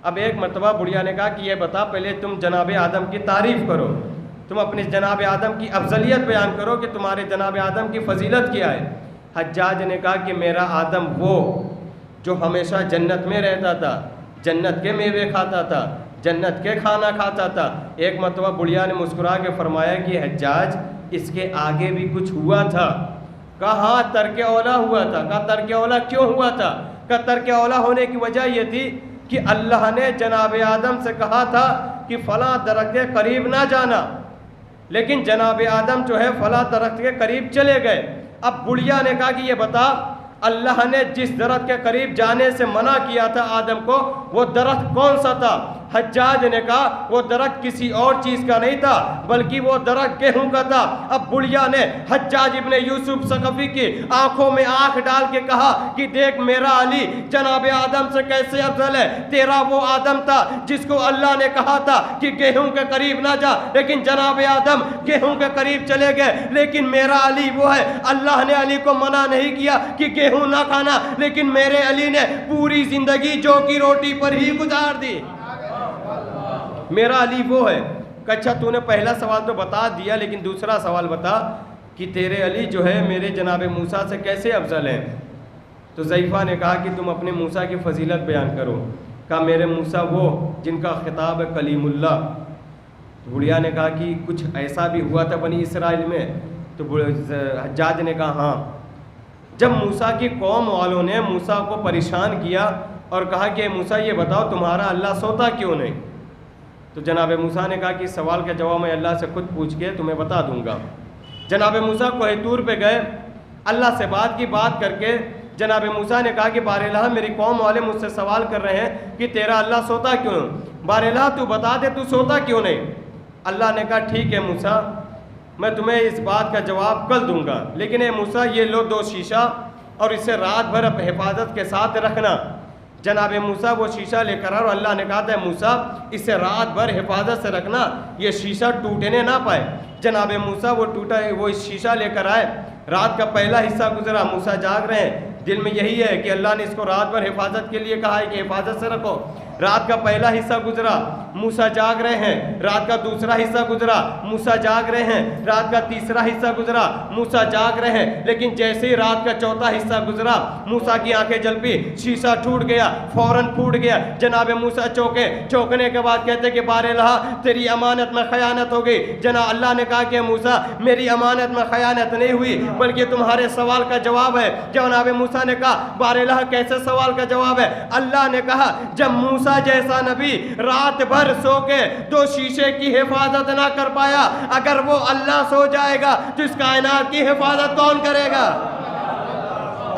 اب ایک مرتبہ بڑھیا نے کہا کہ یہ بتا پہلے تم جناب آدم کی تعریف کرو، تم اپنے جناب آدم کی افضلیت بیان کرو کہ تمہارے جناب آدم کی فضیلت کیا ہے۔ حجاج نے کہا کہ میرا آدم وہ جو ہمیشہ جنت میں رہتا تھا، جنت کے میوے کھاتا تھا، جنت کے کھانا کھاتا تھا۔ ایک مرتبہ بڑھیا نے مسکرا کے فرمایا کہ حجاج اس کے آگے بھی کچھ ہوا تھا؟ کہا ہاں ترک اولا ہوا تھا۔ کہا ترک اولا کیوں ہوا تھا؟ کہا ترک اولا ہونے کی وجہ یہ تھی کہ اللہ نے جناب آدم سے کہا تھا کہ فلاں درخت کے قریب نہ جانا، لیکن جناب آدم جو ہے فلاں درخت کے قریب چلے گئے۔ اب بڑھیا نے کہا کہ یہ بتا اللہ نے جس درخت کے قریب جانے سے منع کیا تھا آدم کو وہ درخت کون سا تھا؟ حجاج نے کہا وہ درخت کسی اور چیز کا نہیں تھا بلکہ وہ درخت گیہوں کا تھا۔ اب بڑھیا نے حجاج ابن یوسف ثقفی کی آنکھوں میں آنکھ ڈال کے کہا کہ دیکھ میرا علی جناب آدم سے کیسے افضل ہے۔ تیرا وہ آدم تھا جس کو اللہ نے کہا تھا کہ گیہوں کے قریب نہ جا، لیکن جناب آدم گیہوں کے قریب چلے گئے۔ لیکن میرا علی وہ ہے، اللہ نے علی کو منع نہیں کیا کہ گیہوں نہ کھانا، لیکن میرے علی نے پوری زندگی جو کی روٹی پر ہی گزار دی۔ میرا علی وہ ہے۔ کہ اچھا تو نے پہلا سوال تو بتا دیا، لیکن دوسرا سوال بتا کہ تیرے علی جو ہے میرے جناب موسیٰ سے کیسے افضل ہیں؟ تو ضعیفہ نے کہا کہ تم اپنے موسیٰ کی فضیلت بیان کرو۔ کہا میرے موسیٰ وہ جن کا خطاب ہے کلیم اللہ۔ بڑھیا نے کہا کہ کچھ ایسا بھی ہوا تھا بنی اسرائیل میں؟ تو حجاج نے کہا ہاں، جب موسیٰ کی قوم والوں نے موسیٰ کو پریشان کیا اور کہا کہ موسیٰ یہ بتاؤ تمہارا اللہ سوتا کیوں نہیں؟ تو جناب موسیٰ نے کہا کہ اس سوال کا جواب میں اللہ سے خود پوچھ کے تمہیں بتا دوں گا۔ جناب موسیٰ کوہ طور پہ گئے، اللہ سے بات کر کے جناب موسیٰ نے کہا کہ بار الہ میری قوم والے مجھ سے سوال کر رہے ہیں کہ تیرا اللہ سوتا کیوں؟ بار الہ تو بتا دے تو سوتا کیوں نہیں؟ اللہ نے کہا ٹھیک ہے موسیٰ، میں تمہیں اس بات کا جواب کل دوں گا، لیکن اے موسیٰ یہ لو 2 شیشہ اور اسے رات بھر حفاظت کے ساتھ رکھنا۔ جناب موسیٰ وہ شیشہ لے کر آئے اور اللہ نے کہا تھا موسیٰ اسے رات بھر حفاظت سے رکھنا، یہ شیشہ ٹوٹنے نہ پائے۔ جناب موسیٰ وہ شیشہ لے کر آئے، رات کا پہلا حصہ گزرا، موسیٰ جاگ رہے ہیں، دل میں یہی ہے کہ اللہ نے اس کو رات بھر حفاظت کے لیے کہا ہے کہ حفاظت سے رکھو۔ رات کا پہلا حصہ گزرا، موسیٰ جاگ رہے ہیں، رات کا دوسرا حصہ گزرا، موسیٰ جاگ رہے ہیں، رات کا تیسرا حصہ گزرا، موسیٰ جاگ رہے ہیں، لیکن جیسے ہی رات کا چوتھا حصہ گزرا موسیٰ کی آنکھیں جل پی، شیشہ ٹوٹ گیا، فوراً پھوٹ گیا۔ جناب موسیٰ چوکنے کے بعد کہتے کہ بار الہ تیری امانت میں خیانت ہو گئی۔ جناب اللہ نے کہا کہ موسیٰ میری امانت میں خیانت نہیں ہوئی بلکہ تمہارے سوال کا جواب ہے۔ جناب موسیٰ نے کہا بار الہ کیسے سوال کا جواب ہے؟ اللہ نے کہا جب موسیٰ جیسا نبی رات بھر سو کے 2 شیشے کی حفاظت نہ کر پایا، اگر وہ اللہ سو جائے گا تو اس کائنات کی حفاظت کون کرے گا؟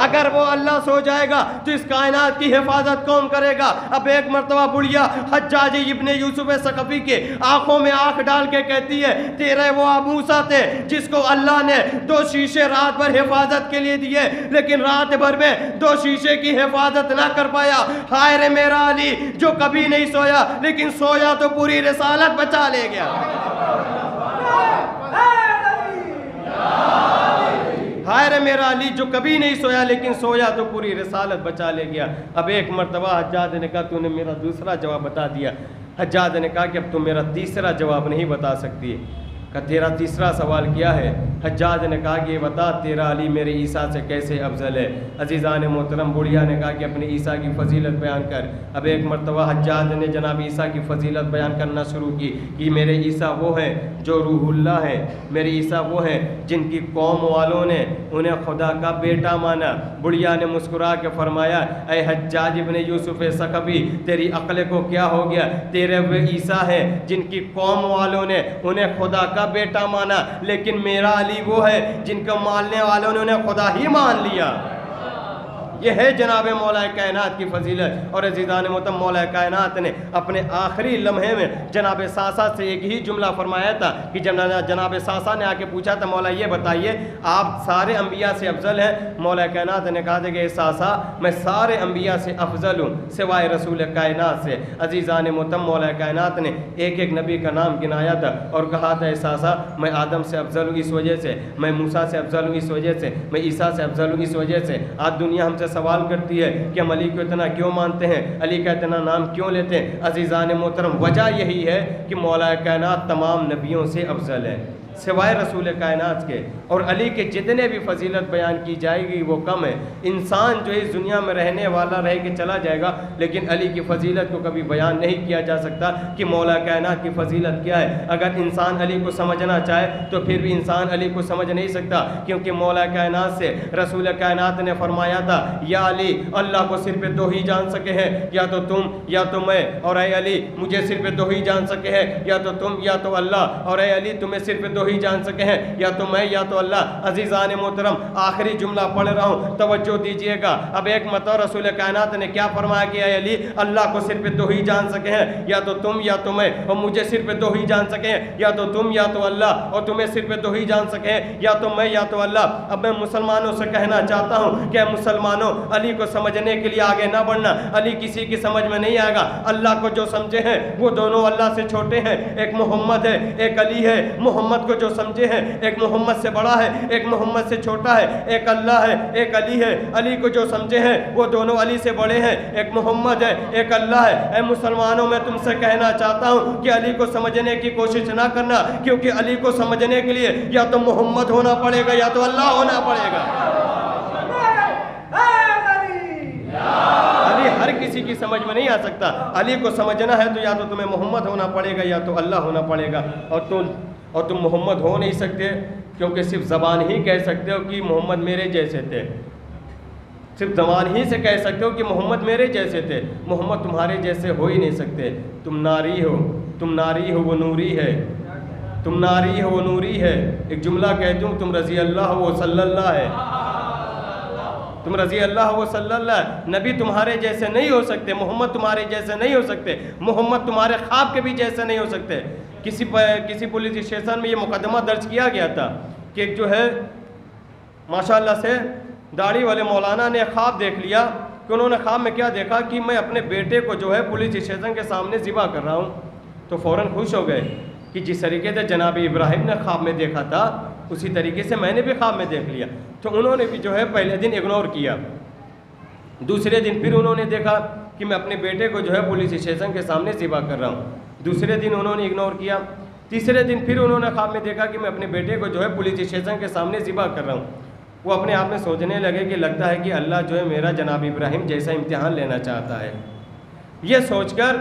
اگر وہ اللہ سو جائے گا تو اس کائنات کی حفاظت کون کرے گا؟ اب ایک مرتبہ بڑھیا حجاج ابن یوسف ثقفی کے آنکھوں میں آنکھ ڈال کے کہتی ہے تیرے وہ موسیٰ تھے جس کو اللہ نے 2 شیشے رات بھر حفاظت کے لیے دیے، لیکن رات بھر میں 2 شیشے کی حفاظت نہ کر پایا۔ ہائے رے میرا علی جو کبھی نہیں سویا لیکن سویا تو پوری رسالت بچا لے گیا۔ ہائے رے میرا علی جو کبھی نہیں سویا لیکن سویا تو پوری رسالت بچا لے گیا۔ اب ایک مرتبہ حجاج نے کہا تو نے میرا دوسرا جواب بتا دیا۔ حجاج نے کہا کہ اب تو میرا تیسرا جواب نہیں بتا سکتی۔ کہ تیرا تیسرا سوال کیا ہے؟ حجاج نے کہا کہ یہ بتا تیرا علی میرے عیسیٰ سے کیسے افضل ہے؟ عزیزان محترم بڑھیا نے کہا کہ اپنے عیسیٰ کی فضیلت بیان کر۔ اب ایک مرتبہ حجاج نے جناب عیسیٰ کی فضیلت بیان کرنا شروع کی کہ میرے عیسیٰ وہ ہیں جو روح اللہ ہیں، میرے عیسیٰ وہ ہیں جن کی قوم والوں نے انہیں خدا کا بیٹا مانا۔ بڑھیا نے مسکرا کے فرمایا اے حجاج ابن یوسف ثقفی، تیری عقل کو کیا ہو گیا؟ تیرے وہ عیسیٰ ہیں جن کی قوم والوں نے انہیں خدا کا بیٹا مانا، لیکن میرا علی وہ ہے جن کو ماننے والوں نے انہیں خدا ہی مان لیا۔ یہ ہے جناب مولا کائنات کی فضیلت۔ اور عزیزان محترم مولا کائنات نے اپنے آخری لمحے میں جناب ساسا سے ایک ہی جملہ فرمایا تھا کہ جناب ساسا نے آ کے پوچھا تھا مولا یہ بتائیے آپ سارے انبیاء سے افضل ہیں؟ مولا کائنات نے کہا تھا کہ ساسا میں سارے انبیاء سے افضل ہوں سوائے رسول کائنات سے۔ عزیزان محترم مولا کائنات نے ایک ایک نبی کا نام گنایا تھا اور کہا تھا اے ساسا میں آدم سے افضل ہوں اس وجہ سے، میں موسیٰ سے افضل ہوں اس وجہ سے، میں عیسیٰ سے افضل ہوں اس وجہ سے۔ آج دنیا ہم سے سوال کرتی ہے کہ ہم علی کو اتنا کیوں مانتے ہیں، علی کا اتنا نام کیوں لیتے ہیں؟ عزیزان محترم وجہ یہی ہے کہ مولا کائنات تمام نبیوں سے افضل ہے سوائے رسول کائنات کے، اور علی کے جتنے بھی فضیلت بیان کی جائے گی وہ کم ہے۔ انسان جو اس دنیا میں رہنے والا رہ کے چلا جائے گا، لیکن علی کی فضیلت کو کبھی بیان نہیں کیا جا سکتا کہ مولا کائنات کی فضیلت کیا ہے۔ اگر انسان علی کو سمجھنا چاہے تو پھر بھی انسان علی کو سمجھ نہیں سکتا، کیونکہ مولا کائنات سے رسول کائنات نے فرمایا تھا یا علی اللہ کو صرف دو ہی جان سکے ہیں، یا تو تم یا تو میں، اور اے علی مجھے صرف دو ہی جان سکے ہیں، یا تو تم یا تو اللہ، اور اے علی تمہیں صرف دو ہی جان سکے ہیں، یا تو میں یا تو اللہ۔ عزیزان محترم آخری جملہ پڑھ رہا ہوں، توجہ دیجئے گا۔ اب ایک مرتبہ رسول کائنات نے کیا فرمایا کہ اے علی اللہ کو صرف دو ہی جان سکے ہیں، یا تو تم یا تو میں، اور مجھے صرف دو ہی جان سکے ہیں، یا تو تم یا تو اللہ، اور تمہیں صرف دو ہی جان سکے ہیں، یا تو میں یا تو اللہ۔ اب میں مسلمانوں سے کہنا چاہتا ہوں کہ مسلمانوں علی کو سمجھنے کے لیے آگے نہ بڑھنا، علی کسی کی سمجھ میں نہیں آئے گا۔ اللہ کو جو سمجھے ہیں وہ دونوں اللہ سے چھوٹے ہیں، ایک محمد ہے ایک علی ہے۔ محمد کو جو سمجھے ہیں ایک محمد سے بڑا ہے ایک محمد سے چھوٹا ہے، ایک اللہ ہے ایک علی ہے۔ علی کو جو سمجھے ہیں وہ دونوں علی سے بڑے ہیں، ایک محمد ہے ایک اللہ ہے۔ اے مسلمانوں میں تم سے کہنا چاہتا ہوں کہ علی کو سمجھنے کی کوشش نہ کرنا، کیونکہ علی کو سمجھنے کے لیے یا تو محمد ہونا پڑے گا یا تو اللہ ہونا پڑے گا۔ علی ہر کسی کی سمجھ میں نہیں آ سکتا۔ علی کو سمجھنا ہے تو یا تو تمہیں محمد ہونا پڑے گا یا تو اللہ ہونا پڑے گا، اور تم محمد ہو نہیں سکتے، کیونکہ صرف زبان ہی کہہ سکتے ہو کہ محمد میرے جیسے تھے، صرف زبان ہی سے کہہ سکتے ہو کہ محمد میرے جیسے تھے، محمد تمہارے جیسے ہو ہی نہیں سکتے۔ تم ناری ہو، تم ناری ہو وہ نوری ہے، تم ناری ہو وہ نوری ہے۔ ایک جملہ کہتی ہوں، تم رضی اللہ ہو وہ صلی اللہ ہے، تم رضی اللہ وہ صلی اللہ۔ نبی تمہارے جیسے نہیں ہو سکتے، محمد تمہارے جیسے نہیں ہو سکتے، محمد تمہارے خواب کے بھی جیسے نہیں ہو سکتے۔ کسی پولیس اسٹیشن میں یہ مقدمہ درج کیا گیا تھا کہ جو ہے ماشاءاللہ سے داڑھی والے مولانا نے خواب دیکھ لیا کہ انہوں نے خواب میں کیا دیکھا کہ میں اپنے بیٹے کو جو ہے پولیس اسٹیشن کے سامنے ذبح کر رہا ہوں، تو فوراً خوش ہو گئے کہ جس طریقے سے جناب ابراہیم نے خواب میں دیکھا تھا اسی طریقے سے میں نے بھی خواب میں دیکھ لیا۔ تو انہوں نے بھی جو ہے پہلے دن اگنور کیا، دوسرے دن پھر انہوں نے دیکھا کہ میں اپنے بیٹے کو جو ہے پولیس اسٹیشن کے سامنے ذبح کر رہا ہوں، دوسرے دن انہوں نے اگنور کیا، تیسرے دن پھر انہوں نے خواب میں دیکھا کہ میں اپنے بیٹے کو جو ہے پولیس اسٹیشن کے سامنے ذبح کر رہا ہوں۔ وہ اپنے آپ میں سوچنے لگے کہ لگتا ہے کہ اللہ جو ہے میرا جناب ابراہیم جیسا امتحان لینا چاہتا ہے۔ یہ سوچ کر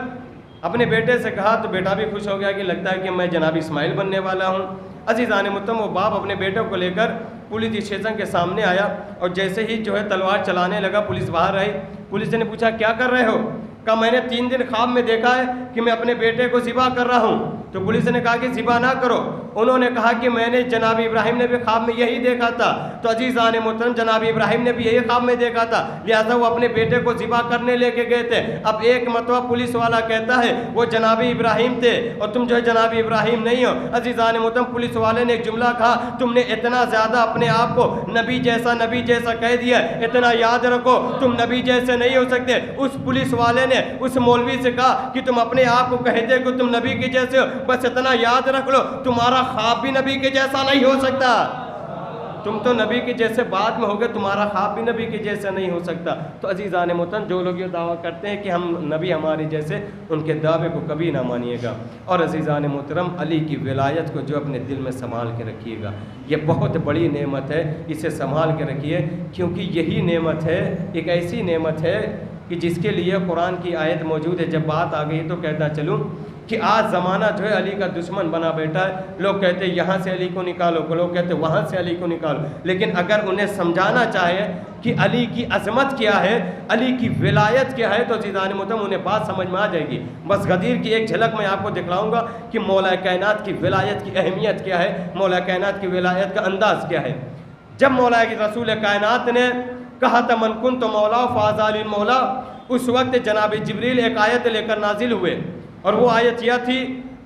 اپنے بیٹے سے کہا تو بیٹا بھی خوش ہو گیا کہ لگتا ہے کہ میں جناب اسماعیل بننے والا ہوں۔ عزیزان محترم وہ باپ اپنے بیٹے کو لے کر پولیس اسٹیشن کے سامنے آیا اور جیسے ہی جو ہے تلوار چلانے لگا پولیس باہر آئی۔ پولیس نے پوچھا کیا کر رہے ہو؟ کہا میں نے 3 دن خواب میں دیکھا ہے کہ میں اپنے بیٹے کو ذبح کر رہا ہوں۔ تو پولیس نے کہا کہ ذبح نہ کرو۔ انہوں نے کہا کہ میں نے جناب ابراہیم نے بھی خواب میں یہی دیکھا تھا۔ تو عزیزان محترم جناب ابراہیم نے بھی یہی خواب میں دیکھا تھا، لہٰذا وہ اپنے بیٹے کو ذبح کرنے لے کے گئے تھے۔ اب ایک مرتبہ پولیس والا کہتا ہے وہ جناب ابراہیم تھے اور تم جو ہے جناب ابراہیم نہیں ہو۔ عزیزان محترم پولیس والے نے ایک جملہ کہا تم نے اتنا زیادہ اپنے آپ کو نبی جیسا کہہ دیا، اتنا یاد رکھو تم نبی جیسے نہیں ہو سکتے۔ اس پولیس والے نے اس مولوی سے کہا کہ تم اپنے آپ کو کہتے کہ تم نبی کے جیسے ہو، بس اتنا یاد رکھ لو تمہارا خواب بھی نبی کے جیسا نہیں ہو سکتا، تم تو نبی کے جیسے بعد میں ہوگے، تمہارا خواب بھی نبی کے جیسا نہیں ہو سکتا۔ تو عزیزان محترم، جو لوگ یہ دعویٰ کرتے ہیں کہ ہم نبی ہمارے جیسے، ان کے دعوے کو کبھی نہ مانیے گا۔ اور عزیزان محترم، علی کی ولایت کو جو اپنے دل میں سنبھال کے رکھیے گا، یہ بہت بڑی نعمت ہے، اسے سنبھال کے رکھیے، کیونکہ یہی نعمت ہے، ایک ایسی نعمت ہے کہ جس کے لیے قرآن کی آیت موجود ہے۔ جب بات آ گئی تو کہتا چلوں کہ آج زمانہ جو ہے علی کا دشمن بنا بیٹھا ہے، لوگ کہتے ہیں یہاں سے علی کو نکالو، لوگ کہتے ہیں وہاں سے علی کو نکالو، لیکن اگر انہیں سمجھانا چاہے کہ علی کی عظمت کیا ہے، علی کی ولایت کیا ہے، تو عزیزان محترم انہیں بات سمجھ میں آ جائے گی۔ بس غدیر کی ایک جھلک میں آپ کو دکھلاؤں گا کہ مولا کائنات کی ولایت کی اہمیت کیا ہے، مولا کائنات کی ولایت کا انداز کیا ہے۔ جب مولا رسول کائنات نے کہا تھا من کنت مولا فہذا علی مولا، اس وقت جناب جبریل ایک آیت لے کر نازل ہوئے، اور وہ آیت یہ تھی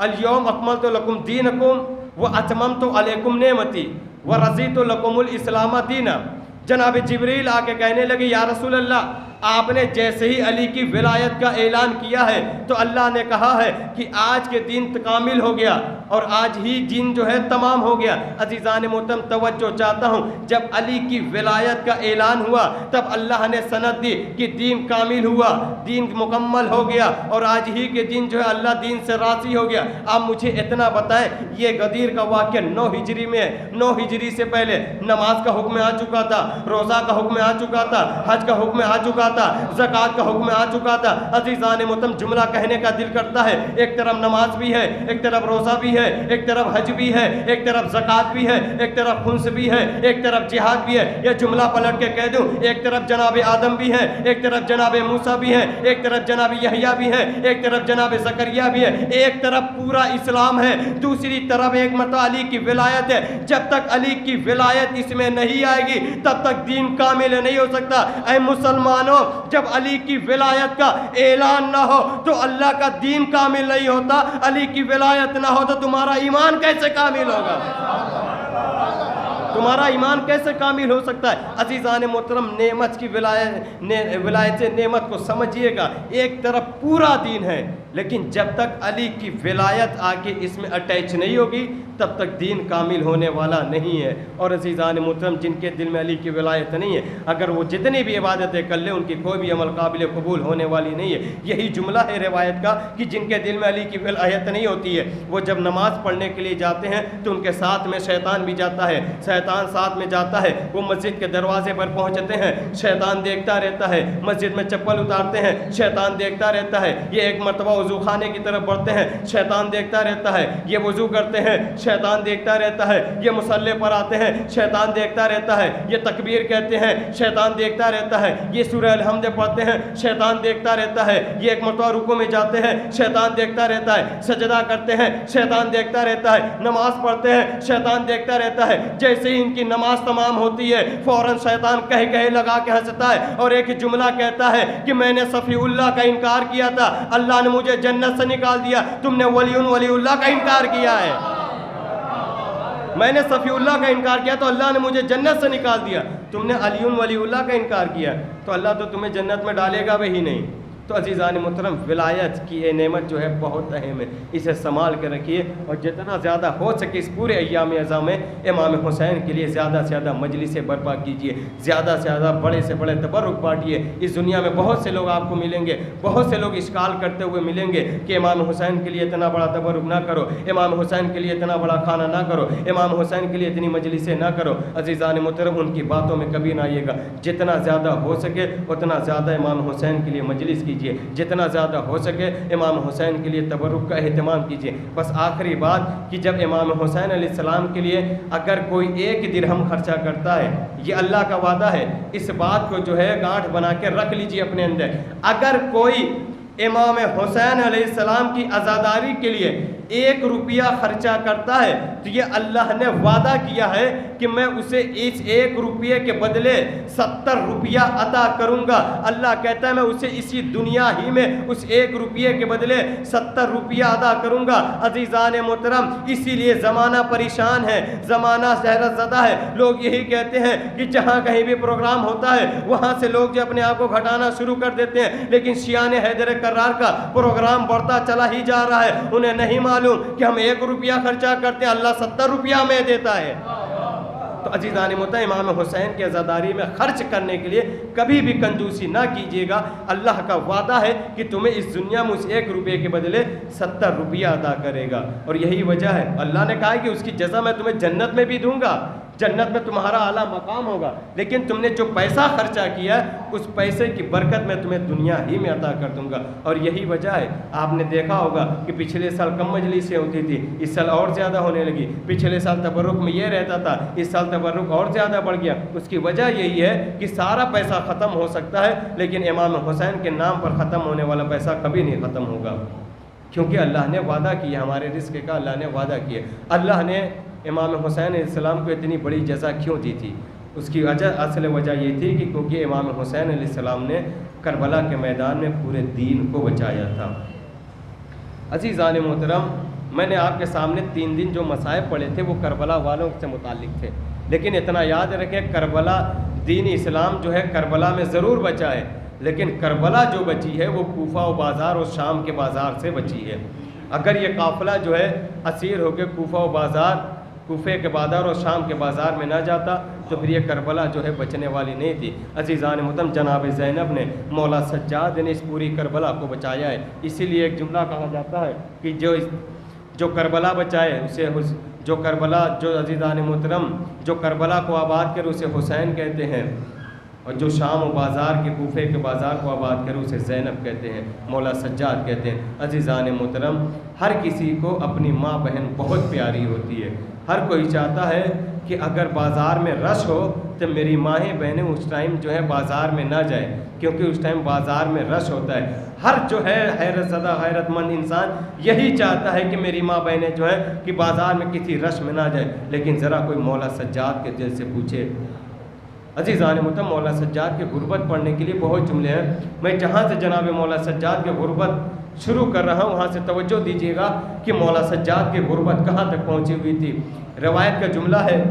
الیوم اکملت لکم دینکم واتممت علیکم نعمتی ورضیت لکم الاسلام دینا۔ جناب جبریل آ کے کہنے لگے یا رسول اللہ، آپ نے جیسے ہی علی کی ولایت کا اعلان کیا ہے تو اللہ نے کہا ہے کہ آج کے دین کامل ہو گیا، اور آج ہی دین جو ہے تمام ہو گیا۔ عزیزان محترم، توجہ چاہتا ہوں، جب علی کی ولایت کا اعلان ہوا تب اللہ نے سند دی کہ دین کامل ہوا، دین مکمل ہو گیا، اور آج ہی کے دن جو ہے اللہ دین سے راضی ہو گیا۔ آپ مجھے اتنا بتائیں، یہ غدیر کا واقعہ 9 ہجری میں ہے، 9 ہجری سے پہلے نماز کا حکم آ چکا تھا، روزہ کا حکم آ چکا تھا، حج کا حکم آ چکا تھا، زکوٰۃ کا حکم آ چکا تھا۔ عزیزان محترم، جملہ کہنے کا دل کرتا ہے، ایک طرف نماز بھی ہے، ایک طرف روزہ بھی ہے، ایک طرف حج بھی ہے، ایک طرف زکوٰۃ بھی ہے، ایک طرف خمس بھی ہے، ایک طرف جہاد بھی ہے۔ یہ جملہ پلٹ کے کہہ دوں، ایک طرف جناب آدم بھی ہے، ایک طرف جناب موسیٰ بھی ہے، ایک طرف جناب یحییٰ بھی ہے، ایک طرف جناب زکریا بھی ہے، ایک طرف پورا اسلام ہے، دوسری طرف ایک مرتبہ علی کی ولایت ہے۔ جب تک علی کی ولایت اس میں نہیں آئے گی تب تک دین کامل نہیں ہو سکتا۔ اے مسلمانوں، جب علی کی ولایت کا اعلان نہ ہو تو اللہ کا دین کامل نہیں ہوتا، علی کی ولایت نہ ہو تو تمہارا ایمان کیسے کامل ہوگا؟ تمہارا ایمان کیسے کامل ہو سکتا ہے؟ عزیزان محترم، نعمت کی ولایت نعمت کو سمجھیے گا، ایک طرف پورا دین ہے، لیکن جب تک علی کی ولایت آ کے اس میں اٹیچ نہیں ہوگی تب تک دین کامل ہونے والا نہیں ہے۔ اور عزیزان محترم، جن کے دل میں علی کی ولایت نہیں ہے، اگر وہ جتنی بھی عبادتیں کر لیں ان کی کوئی بھی عمل قابل قبول ہونے والی نہیں ہے۔ یہی جملہ ہے روایت کا کہ جن کے دل میں علی کی ولایت نہیں ہوتی ہے، وہ جب نماز پڑھنے کے لیے جاتے ہیں تو ان کے ساتھ میں شیطان بھی جاتا ہے، شیطان ساتھ میں جاتا ہے۔ وہ مسجد کے دروازے پر پہنچتے ہیں، شیطان دیکھتا رہتا ہے، مسجد میں چپل اتارتے ہیں، شیطان دیکھتا رہتا ہے۔ یہ ایک مرتبہ وضو خانے کی طرف بڑھتے ہیں، شیطان دیکھتا رہتا ہے۔ یہ وضو کرتے ہیں، شیطان دیکھتا رہتا ہے۔ یہ مصلی پر آتے ہیں، شیطان دیکھتا رہتا ہے۔ یہ تکبیر کہتے ہیں، شیطان دیکھتا رہتا ہے۔ یہ سورہ الحمد پڑھتے ہیں، شیطان دیکھتا رہتا ہے۔ یہ ایک مرتبہ رکوع میں جاتے ہیں، شیطان دیکھتا رہتا ہے۔ سجدہ کرتے ہیں، شیطان دیکھتا رہتا ہے۔ نماز پڑھتے ہیں، شیطان دیکھتا رہتا ہے۔ جیسے ہی ان کی نماز تمام ہوتی ہے فوراً شیطان کہے لگا کے ہنستا ہے اور ایک جملہ کہتا ہے کہ میں نے صفی اللہ کا انکار کیا تھا، اللہ نے مجھے جنت سے نکال دیا، تم نے ولی اللہ کا انکار کیا ہے۔ میں نے صفی اللہ کا انکار کیا تو اللہ نے مجھے جنت سے نکال دیا، تم نے علی ولی اللہ کا انکار کیا تو اللہ تو تمہیں جنت میں ڈالے گا بھی نہیں۔ تو عزیزان محترم، ولایت کی یہ نعمت جو ہے بہت اہم ہے، اسے سنبھال کے رکھیے، اور جتنا زیادہ ہو سکے اس پورے ایام اعظام میں امام حسین کے لیے زیادہ سے زیادہ مجلسیں برپا کیجیے، زیادہ سے زیادہ بڑے سے بڑے تبرک بانٹیے۔ اس دنیا میں بہت سے لوگ آپ کو ملیں گے، بہت سے لوگ اشکال کرتے ہوئے ملیں گے کہ امام حسین کے لیے اتنا بڑا تبرک نہ کرو، امام حسین کے لیے اتنا بڑا کھانا نہ کرو، امام حسین کے لیے اتنی مجلسیں نہ کرو۔ عزیزان محترم، ان کی باتوں میں کبھی نہ آئیے گا، جتنا زیادہ ہو سکے اتنا زیادہ امام حسین کے لیے مجلس کیجیے، جتنا زیادہ ہو سکے امام حسین کے لیے تبرک کا اہتمام کیجیے۔ بس آخری بات کہ جب امام حسین علیہ السلام کے لیے اگر کوئی 1 درہم خرچہ کرتا ہے، یہ اللہ کا وعدہ ہے، اس بات کو جو ہے گانٹھ بنا کے رکھ لیجیے اپنے اندر، اگر کوئی امام حسین علیہ السلام کی عزاداری کے لیے 1 روپیہ خرچہ کرتا ہے تو یہ اللہ نے وعدہ کیا ہے کہ میں اسے اس 1 روپیے کے بدلے 70 روپیہ عطا کروں گا۔ اللہ کہتا ہے میں اسے اسی دنیا ہی میں اس 1 روپیے کے بدلے 70 روپیہ ادا کروں گا۔ عزیزان محترم، اسی لیے زمانہ پریشان ہے، زمانہ حیرت زدہ ہے۔ لوگ یہی کہتے ہیں کہ جہاں کہیں بھی پروگرام ہوتا ہے وہاں سے لوگ جو اپنے آپ کو گھٹانا شروع کر دیتے ہیں، لیکن شیان حیدر کرار کا پروگرام بڑھتا چلا ہی جا رہا ہے۔ انہیں نہیں معلوم کہ ہم 1 روپیہ خرچہ کرتے ہیں، اللہ 70 روپیہ میں دیتا ہے۔ تو عزیزان محترم امام حسین کی عزاداری میں خرچ کرنے کے لیے کبھی بھی کنجوسی نہ کیجیے گا. اللہ کا وعدہ ہے کہ تمہیں اس دنیا میں اس 1 روپے کے بدلے 70 روپیہ عطا کرے گا. اور یہی وجہ ہے اللہ نے کہا ہے کہ اس کی جزا میں تمہیں جنت میں بھی دوں گا, جنت میں تمہارا اعلیٰ مقام ہوگا. لیکن تم نے جو پیسہ خرچہ کیا ہے اس پیسے کی برکت میں تمہیں دنیا ہی میں عطا کر دوں گا. اور یہی وجہ ہے, آپ نے دیکھا ہوگا کہ پچھلے سال کم مجلسیں ہوتی تھی, اس سال اور زیادہ ہونے لگی. پچھلے سال تبرک میں یہ رہتا تھا, اس سال تبرک اور زیادہ بڑھ گیا. اس کی وجہ یہی ہے کہ سارا پیسہ ختم ہو سکتا ہے لیکن امام حسین کے نام پر ختم ہونے والا پیسہ کبھی نہیں ختم ہوگا, کیونکہ اللہ نے وعدہ کیا, ہمارے رزق کا اللہ نے وعدہ کیا. اللہ نے امام حسین علیہ السلام کو اتنی بڑی جزا کیوں دی تھی؟ اس کی اصل وجہ یہ تھی کہ کیونکہ امام حسین علیہ السلام نے کربلا کے میدان میں پورے دین کو بچایا تھا. عزیزان محترم, میں نے آپ کے سامنے 3 دن جو مصائب پڑھے تھے وہ کربلا والوں سے متعلق تھے, لیکن اتنا یاد رکھیں کربلا دین اسلام جو ہے کربلا میں ضرور بچا ہے, لیکن کربلا جو بچی ہے وہ کوفہ و بازار اور شام کے بازار سے بچی ہے. اگر یہ قافلہ جو ہے اسیر ہو کے کوفہ و بازار, کوفے کے بازار اور شام کے بازار میں نہ جاتا تو پھر یہ کربلا جو ہے بچنے والی نہیں تھی. عزیزان محترم, جناب زینب نے, مولا سجاد نے اس پوری کربلا کو بچایا ہے. اسی لیے ایک جملہ کہا جاتا ہے کہ جو کربلا بچائے اسے جو کربلا جو عزیزان محترم جو کربلا کو آباد کرے اسے حسین کہتے ہیں, اور جو شام و بازار کے کوفے کے بازار کو آباد کرے اسے زینب کہتے ہیں, مولا سجاد کہتے ہیں. عزیزان محترم, ہر کسی کو اپنی ماں بہن بہت پیاری ہوتی ہے. ہر کوئی چاہتا ہے کہ اگر بازار میں رش ہو تو میری مائیں بہنیں اس ٹائم جو ہے بازار میں نہ جائیں, کیونکہ اس ٹائم بازار میں رش ہوتا ہے. ہر جو ہے حیرت زدہ حیرت مند انسان یہی چاہتا ہے کہ میری ماں بہنیں جو ہے کہ بازار میں کسی رش میں نہ جائیں. لیکن ذرا کوئی مولا سجاد کے دل سے پوچھے. عزیزان محترم, مولا سجاد کے غربت پڑھنے کے لیے بہت جملے ہیں. میں جہاں سے جناب مولا سجاد کے غربت شروع کر رہا ہوں وہاں سے توجہ دیجیے گا کہ مولا سجاد کی غربت کہاں تک پہنچی ہوئی تھی. روایت کا جملہ ہے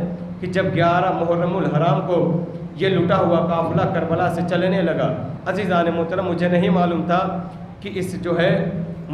کہ جب 11 محرم الحرام کو یہ لٹا ہوا قافلہ کربلا سے چلنے لگا, عزیزان محترم مجھے نہیں معلوم تھا کہ اس جو ہے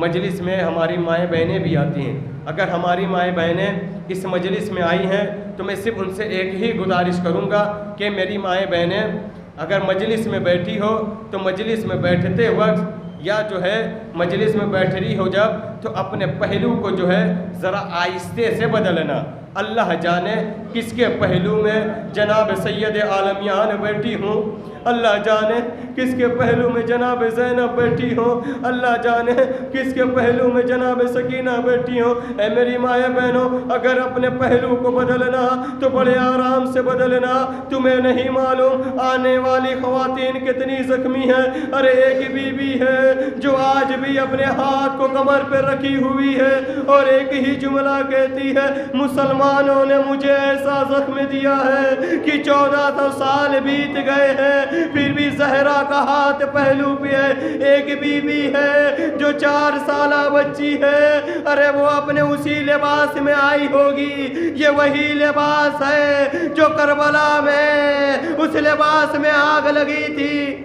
مجلس میں ہماری مائیں بہنیں بھی آتی ہیں. اگر ہماری مائیں بہنیں اس مجلس میں آئی ہیں تو میں صرف ان سے ایک ہی گزارش کروں گا کہ میری مائیں بہنیں اگر مجلس میں بیٹھی ہو تو مجلس میں بیٹھتے وقت یا جو ہے مجلس میں بیٹھ رہی ہو جب تو اپنے پہلو کو جو ہے ذرا آہستہ سے بدلنا. اللہ جانے کس کے پہلو میں جناب سید عالمیان بیٹھی ہوں, اللہ جانے کس کے پہلو میں جناب زینب بیٹھی ہوں, اللہ جانے کس کے پہلو میں جناب سکینہ بیٹھی ہوں. اے میری مائیں بہنوں, اگر اپنے پہلو کو بدلنا تو بڑے آرام سے بدلنا. تمہیں نہیں معلوم آنے والی خواتین کتنی زخمی ہیں. ارے ایک بیوی ہے جو آج بھی اپنے ہاتھ کو کمر پہ رکھی ہوئی ہے اور ایک ہی جملہ کہتی ہے, مسلمانوں نے مجھے ایسا زخم دیا ہے کہ 1400 سال بیت گئے ہیں پھر بھی زہرا کا ہاتھ پہلو پہ ہے. ایک بیوی ہے جو 4 سالہ بچی ہے, ارے وہ اپنے اسی لباس میں آئی ہوگی. یہ وہی لباس ہے جو کربلا میں اس لباس میں آگ لگی تھی.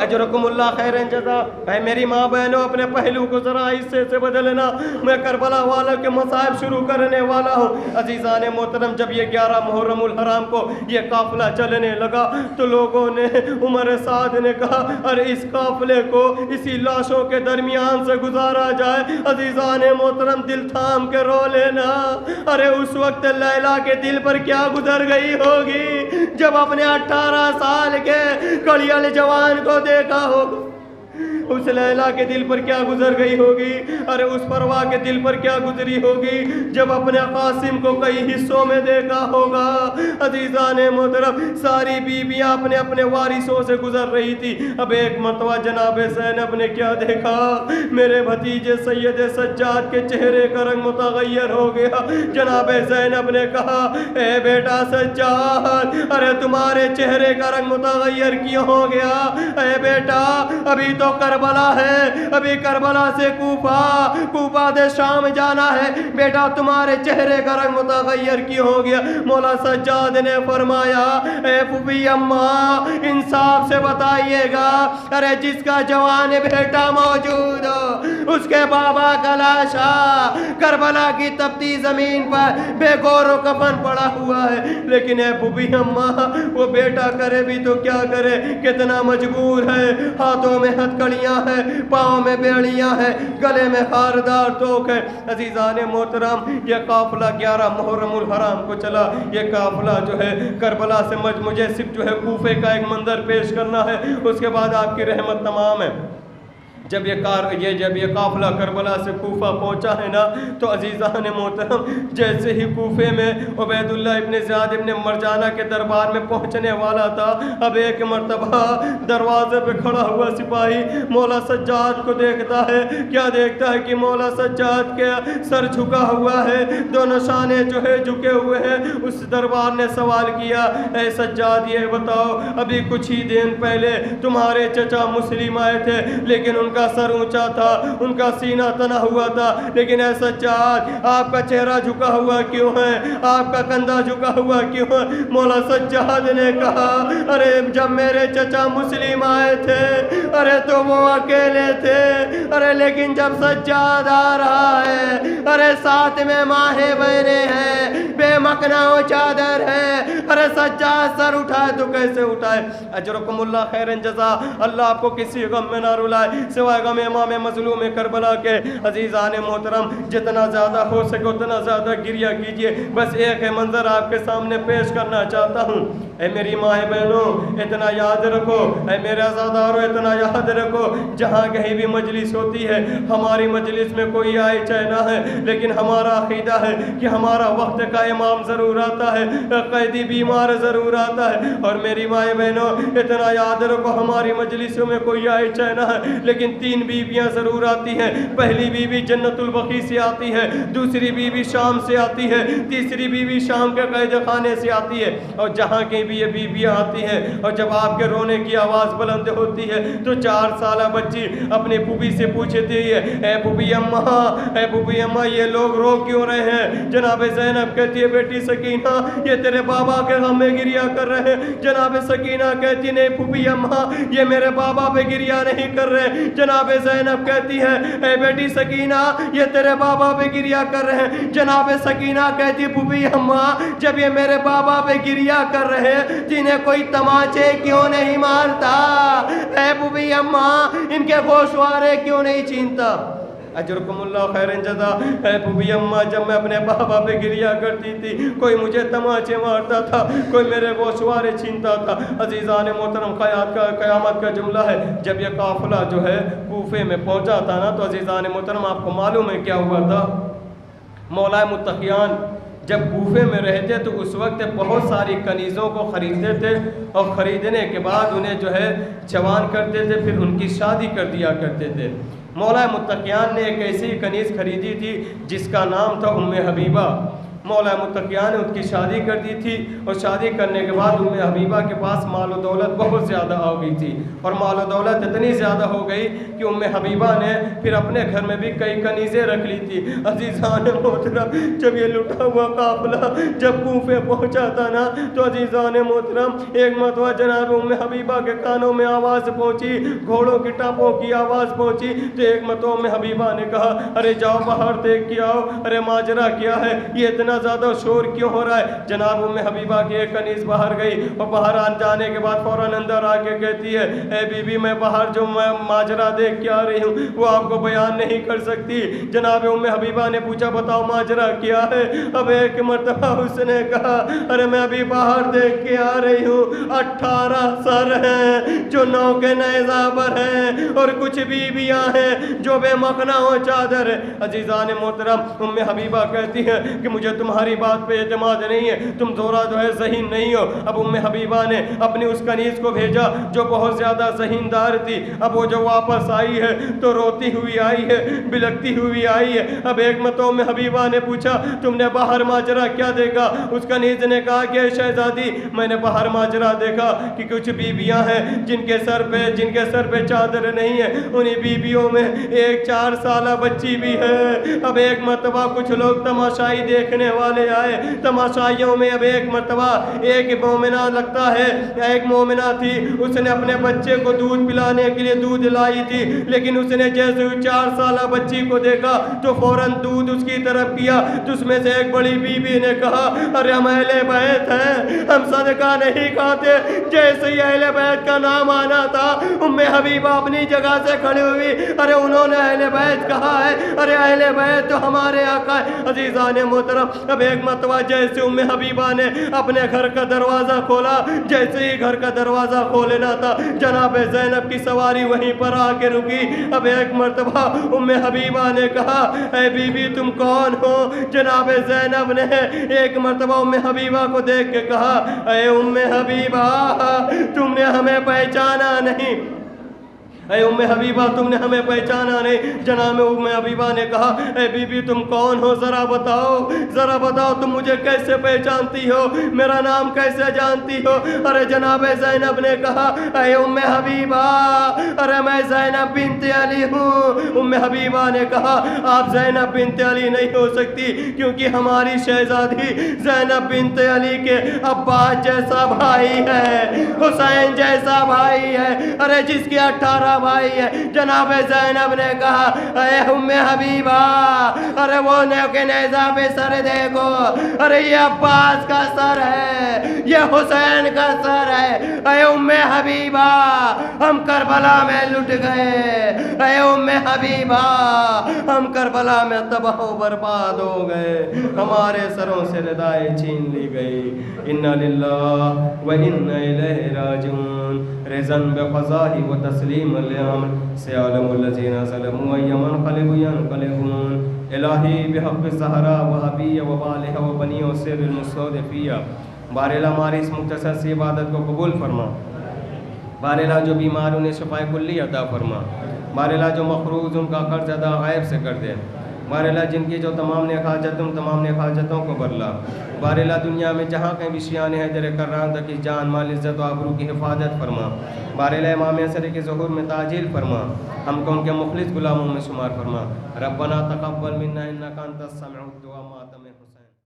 اجرکم اللہ خیر جزا. اے میری ماں بہنوں, اپنے پہلو کو ذرا حصے سے بدلنا. میں کربلا والوں کے مصائب شروع کرنے والا ہوں. عزیزان محترم, جب یہ 11 محرم الحرام کو یہ قافلہ چلنے لگا تو لوگوں نے, عمر سعد نے کہا ارے اس قافلے کو اسی لاشوں کے درمیان سے گزارا جائے. عزیزان محترم, دل تھام کے رو لینا. ارے اس وقت لیلا کے دل پر کیا گزر گئی ہوگی جب اپنے 18 سال کے کڑیل جوان کو دیکھا ہوگا. اس لیلا کے دل پر کیا گزر گئی ہوگی. ارے اس پروا کے دل پر کیا گزری ہوگی جب اپنے قاسم کو کئی حصوں میں دیکھا ہوگا. عزیزان محترم, ساری بیویاں اپنے اپنے وارثوں سے گزر رہی تھی. اب ایک مرتبہ جناب زینب نے کیا دیکھا, میرے بھتیجے سید سجاد کے چہرے کا رنگ متغیر ہو گیا. جناب زینب نے کہا اے بیٹا سجاد, ارے تمہارے چہرے کا رنگ متغیر کیوں ہو گیا؟ اے بیٹا ابھی تو کربلا ہے, ابھی کربلا سے کوفہ سے شام جانا ہے. بیٹا تمہارے چہرے کا رنگ متغیر کیوں ہو گیا؟ مولا سجاد نے فرمایا اے پھوپھی اماں, انصاف سے بتائیے گا, ارے جس کا جوان بیٹا موجود ہو اس کے بابا کا لاشا کربلا کی تپتی زمین پر بے گور و کفن پڑا ہوا ہے، لیکن اے بوبی اماں وہ بیٹا کرے بھی تو کیا کرے، کتنا مجبور ہے، ہاتھوں میں ہتھکڑیاں ہیں، پاؤں میں بیڑیاں ہیں، گلے میں خاردار توک ہے۔ عزیزان محترم، یہ قافلہ 11 محرم الحرام کو چلا، یہ قافلہ جو ہے کربلا سے مجھے صرف جو ہے کوفے کا ایک منظر پیش کرنا ہے، اس کے بعد آپ کی رحمت تمام ہے۔ جب یہ قافلہ کربلا سے کوفہ پہنچا ہے نا، تو عزیزان محترم جیسے ہی کوفے میں عبید اللہ ابن زیاد ابن مرجانہ کے دربار میں پہنچنے والا تھا، اب ایک مرتبہ دروازے پہ کھڑا ہوا سپاہی مولا سجاد کو دیکھتا ہے۔ کیا دیکھتا ہے کہ مولا سجاد کے سر جھکا ہوا ہے، دونوں شانے جو ہے جھکے ہوئے ہیں۔ اس دربار نے سوال کیا، اے سجاد یہ بتاؤ، ابھی کچھ ہی دن پہلے تمہارے چچا مسلم آئے تھے، لیکن ان کا سر اونچا تھا، ان کا سینہ تنا ہوا تھا، لیکن اے سجاد آپ کا چہرہ جھکا ہوا کیوں ہے، آپ کا کندھا جھکا ہوا کیوں ہے؟ مولا سجاد نے کہا، ارے جب میرے چچا مسلم آئے تھے، ارے تو وہ اکیلے تھے، ارے لیکن جب سجاد آ رہا ہے، ارے ساتھ میں ماہیں بہنیں ہیں، بے مکنا و چادر ہے، ارے سجاد سر اٹھائے تو کیسے اٹھائے؟ اجرکم اللہ خیرن جزا، اللہ آپ کو کسی غم میں نہ رلائے سوائے غم امام مظلوم کربلا کے۔ عزیزان محترم جتنا زیادہ ہو سکے اتنا زیادہ گریہ کیجئے، بس ایک ہے منظر آپ کے سامنے پیش کرنا چاہتا ہوں۔ اے میری ماں بہنوں اتنا یاد رکھو، اے میرے عزاداروں اتنا یاد رکھو، جہاں کہیں بھی مجلس ہوتی ہے، ہماری مجلس میں کوئی آئے چاہے نہ ہے، لیکن ہمارا عقیدہ ہے کہ ہمارا وقت کا امام ضرور آتا ہے، قیدی بیمار ضرور آتا ہے۔ اور میری ماں بہنوں اتنا یاد رکھو، ہماری مجلسوں میں کوئی آئے چاہے نہ ہے، لیکن 3 بیویاں ضرور آتی ہیں۔ پہلی بیوی جنت البقیع سے آتی ہے، دوسری بیوی شام سے آتی ہے، تیسری بیوی شام کے قید خانے سے آتی ہے۔ اور جہاں کہیں بھی یہ بیویاں آتی ہیں، اور جب آپ کے رونے کی آواز بلند ہوتی ہے تو 4 سالہ بچی اپنی پھوپھی سے پوچھتی ہے، اے پھوپھی اماں، اے پھوپھی اماں یہ لوگ رو کیوں رہے ہیں؟ جناب زینب کہتی ہے، بیٹی سکینہ یہ تیرے بابا کے غم میں گریہ کر رہے ہیں۔ جناب سکینہ کہتی نہیں پھوپھی اماں یہ میرے بابا پہ گریہ نہیں کر رہے۔ جناب زینب کہتی ہے، اے بیٹی سکینہ یہ تیرے بابا پہ گریہ کر رہے ہیں۔ جناب سکینہ کہتی پھوپھی اماں جب یہ میرے بابا پہ گریہ کر رہے جنہیں کوئی تماچے کیوں نہیں مارتا؟ اے پھوپھی اماں ان کے گوشوارے کیوں نہیں چھینتا؟ اجرکم اللہ خیرن جزا۔ اے پھوپھی اماں جب میں اپنے بابا پہ گریہ کرتی تھی کوئی مجھے تماچے مارتا تھا، کوئی میرے گوشوارے چھینتا تھا۔ عزیزان محترم قیامت کا جملہ ہے، جب یہ قافلہ جو ہے کوفے میں پہنچا تھا نا، تو عزیزان محترم آپ کو معلوم ہے کیا ہوا تھا؟ مولا متقیان جب کوفے میں رہتے تو اس وقت بہت ساری کنیزوں کو خریدتے تھے، اور خریدنے کے بعد انہیں جو ہے جوان کرتے تھے، پھر ان کی شادی کر دیا کرتے تھے۔ مولا متقیان نے ایک ایسی کنیز خریدی تھی جس کا نام تھا ام حبیبہ۔ مولا متقیان نے ان کی شادی کر دی تھی، اور شادی کرنے کے بعد ام حبیبہ کے پاس مال و دولت بہت زیادہ آ گئی تھی، اور مال و دولت اتنی زیادہ ہو گئی کہ ام حبیبہ نے پھر اپنے گھر میں بھی کئی کنیزیں رکھ لی تھی۔ عزیزان محترم جب یہ لٹا ہوا قافلہ جب کوفے پہنچا تھا نا، تو عزیزان محترم ایک مرتبہ جناب ام حبیبہ کے کانوں میں آواز پہنچی، گھوڑوں کی ٹاپوں کی آواز پہنچی، تو ایک مرتبہ ام حبیبہ نے کہا، ارے جاؤ باہر دیکھ کے آؤ، ارے ماجرا کیا ہے، یہ اتنا زیادہ شور کیوں ہو رہا ہے؟ جناب ام حبیبہ کی ایک کنیز باہر گئی، اور باہر جانے کے بعد فوراً اندر آ کے کہتی ہے، اے بی بی میں باہر جو ماجرا دیکھ کے آ رہی ہوں وہ آپ کو بیان نہیں کر سکتی۔ جناب ام حبیبہ نے پوچھا بتاؤ ماجرا کیا ہے؟ اب ایک مرتبہ اس نے کہا، ارے میں ابھی باہر دیکھ کے آ رہی ہوں، 18 سر ہیں جو 9 کے نیزہ پر ہیں، اور کچھ بیویاں ہیں جو بے مخنا و چادر ہے۔ عزیزان محترم ام حبیبہ کہتی ہے کہ مجھے تمہاری بات پہ اعتماد نہیں ہے، تم ذرا جو ہے ذہین نہیں ہو۔ اب ام حبیبہ نے اپنی اس کنیز کو بھیجا جو بہت زیادہ ذہین دار تھی۔ اب وہ جو واپس آئی ہے تو روتی ہوئی آئی ہے، بلکتی ہوئی آئی ہے۔ اب ایک مرتبہ ام حبیبہ نے پوچھا تم نے باہر ماجرا کیا دیکھا؟ اس کنیز نے کہا کہ شہزادی میں نے باہر ماجرا دیکھا کہ کچھ بیویاں ہیں جن کے سر پہ چادر نہیں ہے، انہی بیویوں میں ایک 4 سالہ بچی بھی ہے۔ اب ایک مرتبہ کچھ لوگ تماشائی دیکھنے والے آئے تماشائیوں میں اب ایک مرتبہ ایک مومنہ لگتا ہے ایک مومنہ تھی اس نے اپنے بچے کو دودھ پلانے کے لیے دودھ لائی تھی لیکن اس نے جیسے 4 سالہ بچی کو دیکھا تو فوراً دودھ اس کی طرف کیا تو اس میں سے ایک بڑی بی بی نے کہا ارے ہم اہل بیت ہیں ہم صدقہ نہیں کھاتے جیسے ہی اہل بیت کا نام آنا تھا ام حبیبہ اپنی جگہ سے کھڑی ہوئی ارے انہوں نے اہل بیت کہا ہے ارے اہل بیت تو ہمارے آقا ہے عزیزان محترم اب ایک مرتبہ جیسے ام حبیبہ نے اپنے گھر کا دروازہ کھولا جیسے ہی گھر کا دروازہ کھولنا تھا جناب زینب کی سواری وہیں پر آ کے رکی اب ایک مرتبہ ام حبیبہ نے کہا اے بی بی تم کون ہو جناب زینب نے ایک مرتبہ ام حبیبہ کو دیکھ کے کہا اے ام حبیبہ تم نے ہمیں پہچانا نہیں اے ام حبیبہ تم نے ہمیں پہچانا نہیں جناب ام حبیبہ نے کہا اے بی بی تم کون ہو ذرا بتاؤ تم مجھے کیسے پہچانتی ہو میرا نام کیسے جانتی ہو ارے جناب زینب نے کہا اے ام حبیبہ ارے میں زینب بنت علی ہوں ام حبیبہ نے کہا آپ زینب بنت علی نہیں ہو سکتی کیونکہ ہماری شہزادی زینب بنت علی کے عباس جیسا بھائی ہے حسین جیسا بھائی ہے ارے جس کے 18 بھائی ہے جناب زینب نے کہا اے ام حبیبہ ارے وہ نیزہ پہ سر دیکھو ارے یہ عباس کا سر ہے یہ حسین کا سر ہے اے ام حبیبہ ہم کربلا میں لٹ گئے اے ام حبیبہ ہم کربلا میں تباہ و برباد ہو گئے ہمارے سروں سے ردائیں چھین لی گئی انا للہ و انا الیہ راجعون رضا بقضاء و تسلیم الامر سيعلم الذين ظلموا أي منقلب ينقلبون الہی بحق الزہرا وحبیہ وبالہ وبنی وسر المستضعفیہ باراللہ ہماری اس مختصر سی عبادت کو قبول فرما باراللہ جو بیمار انہیں شفائے کلی عطا فرما باراللہ جو مقروض ان کا قرض ادا غیب سے کر دے باراللہ جن کی جو تمام نیک حاجتوں کو برلا باراللہ دنیا میں جہاں کہیں بھی شیان حیدر کرام تک کی جان مال عزت و آبرو کی حفاظت فرما باراللہ امام حسن کے ظہور میں تاجیل فرما ہم کو ان کے مخلص غلاموں میں شمار فرما ربنا تقبل منا انک انت السمیع الدعاء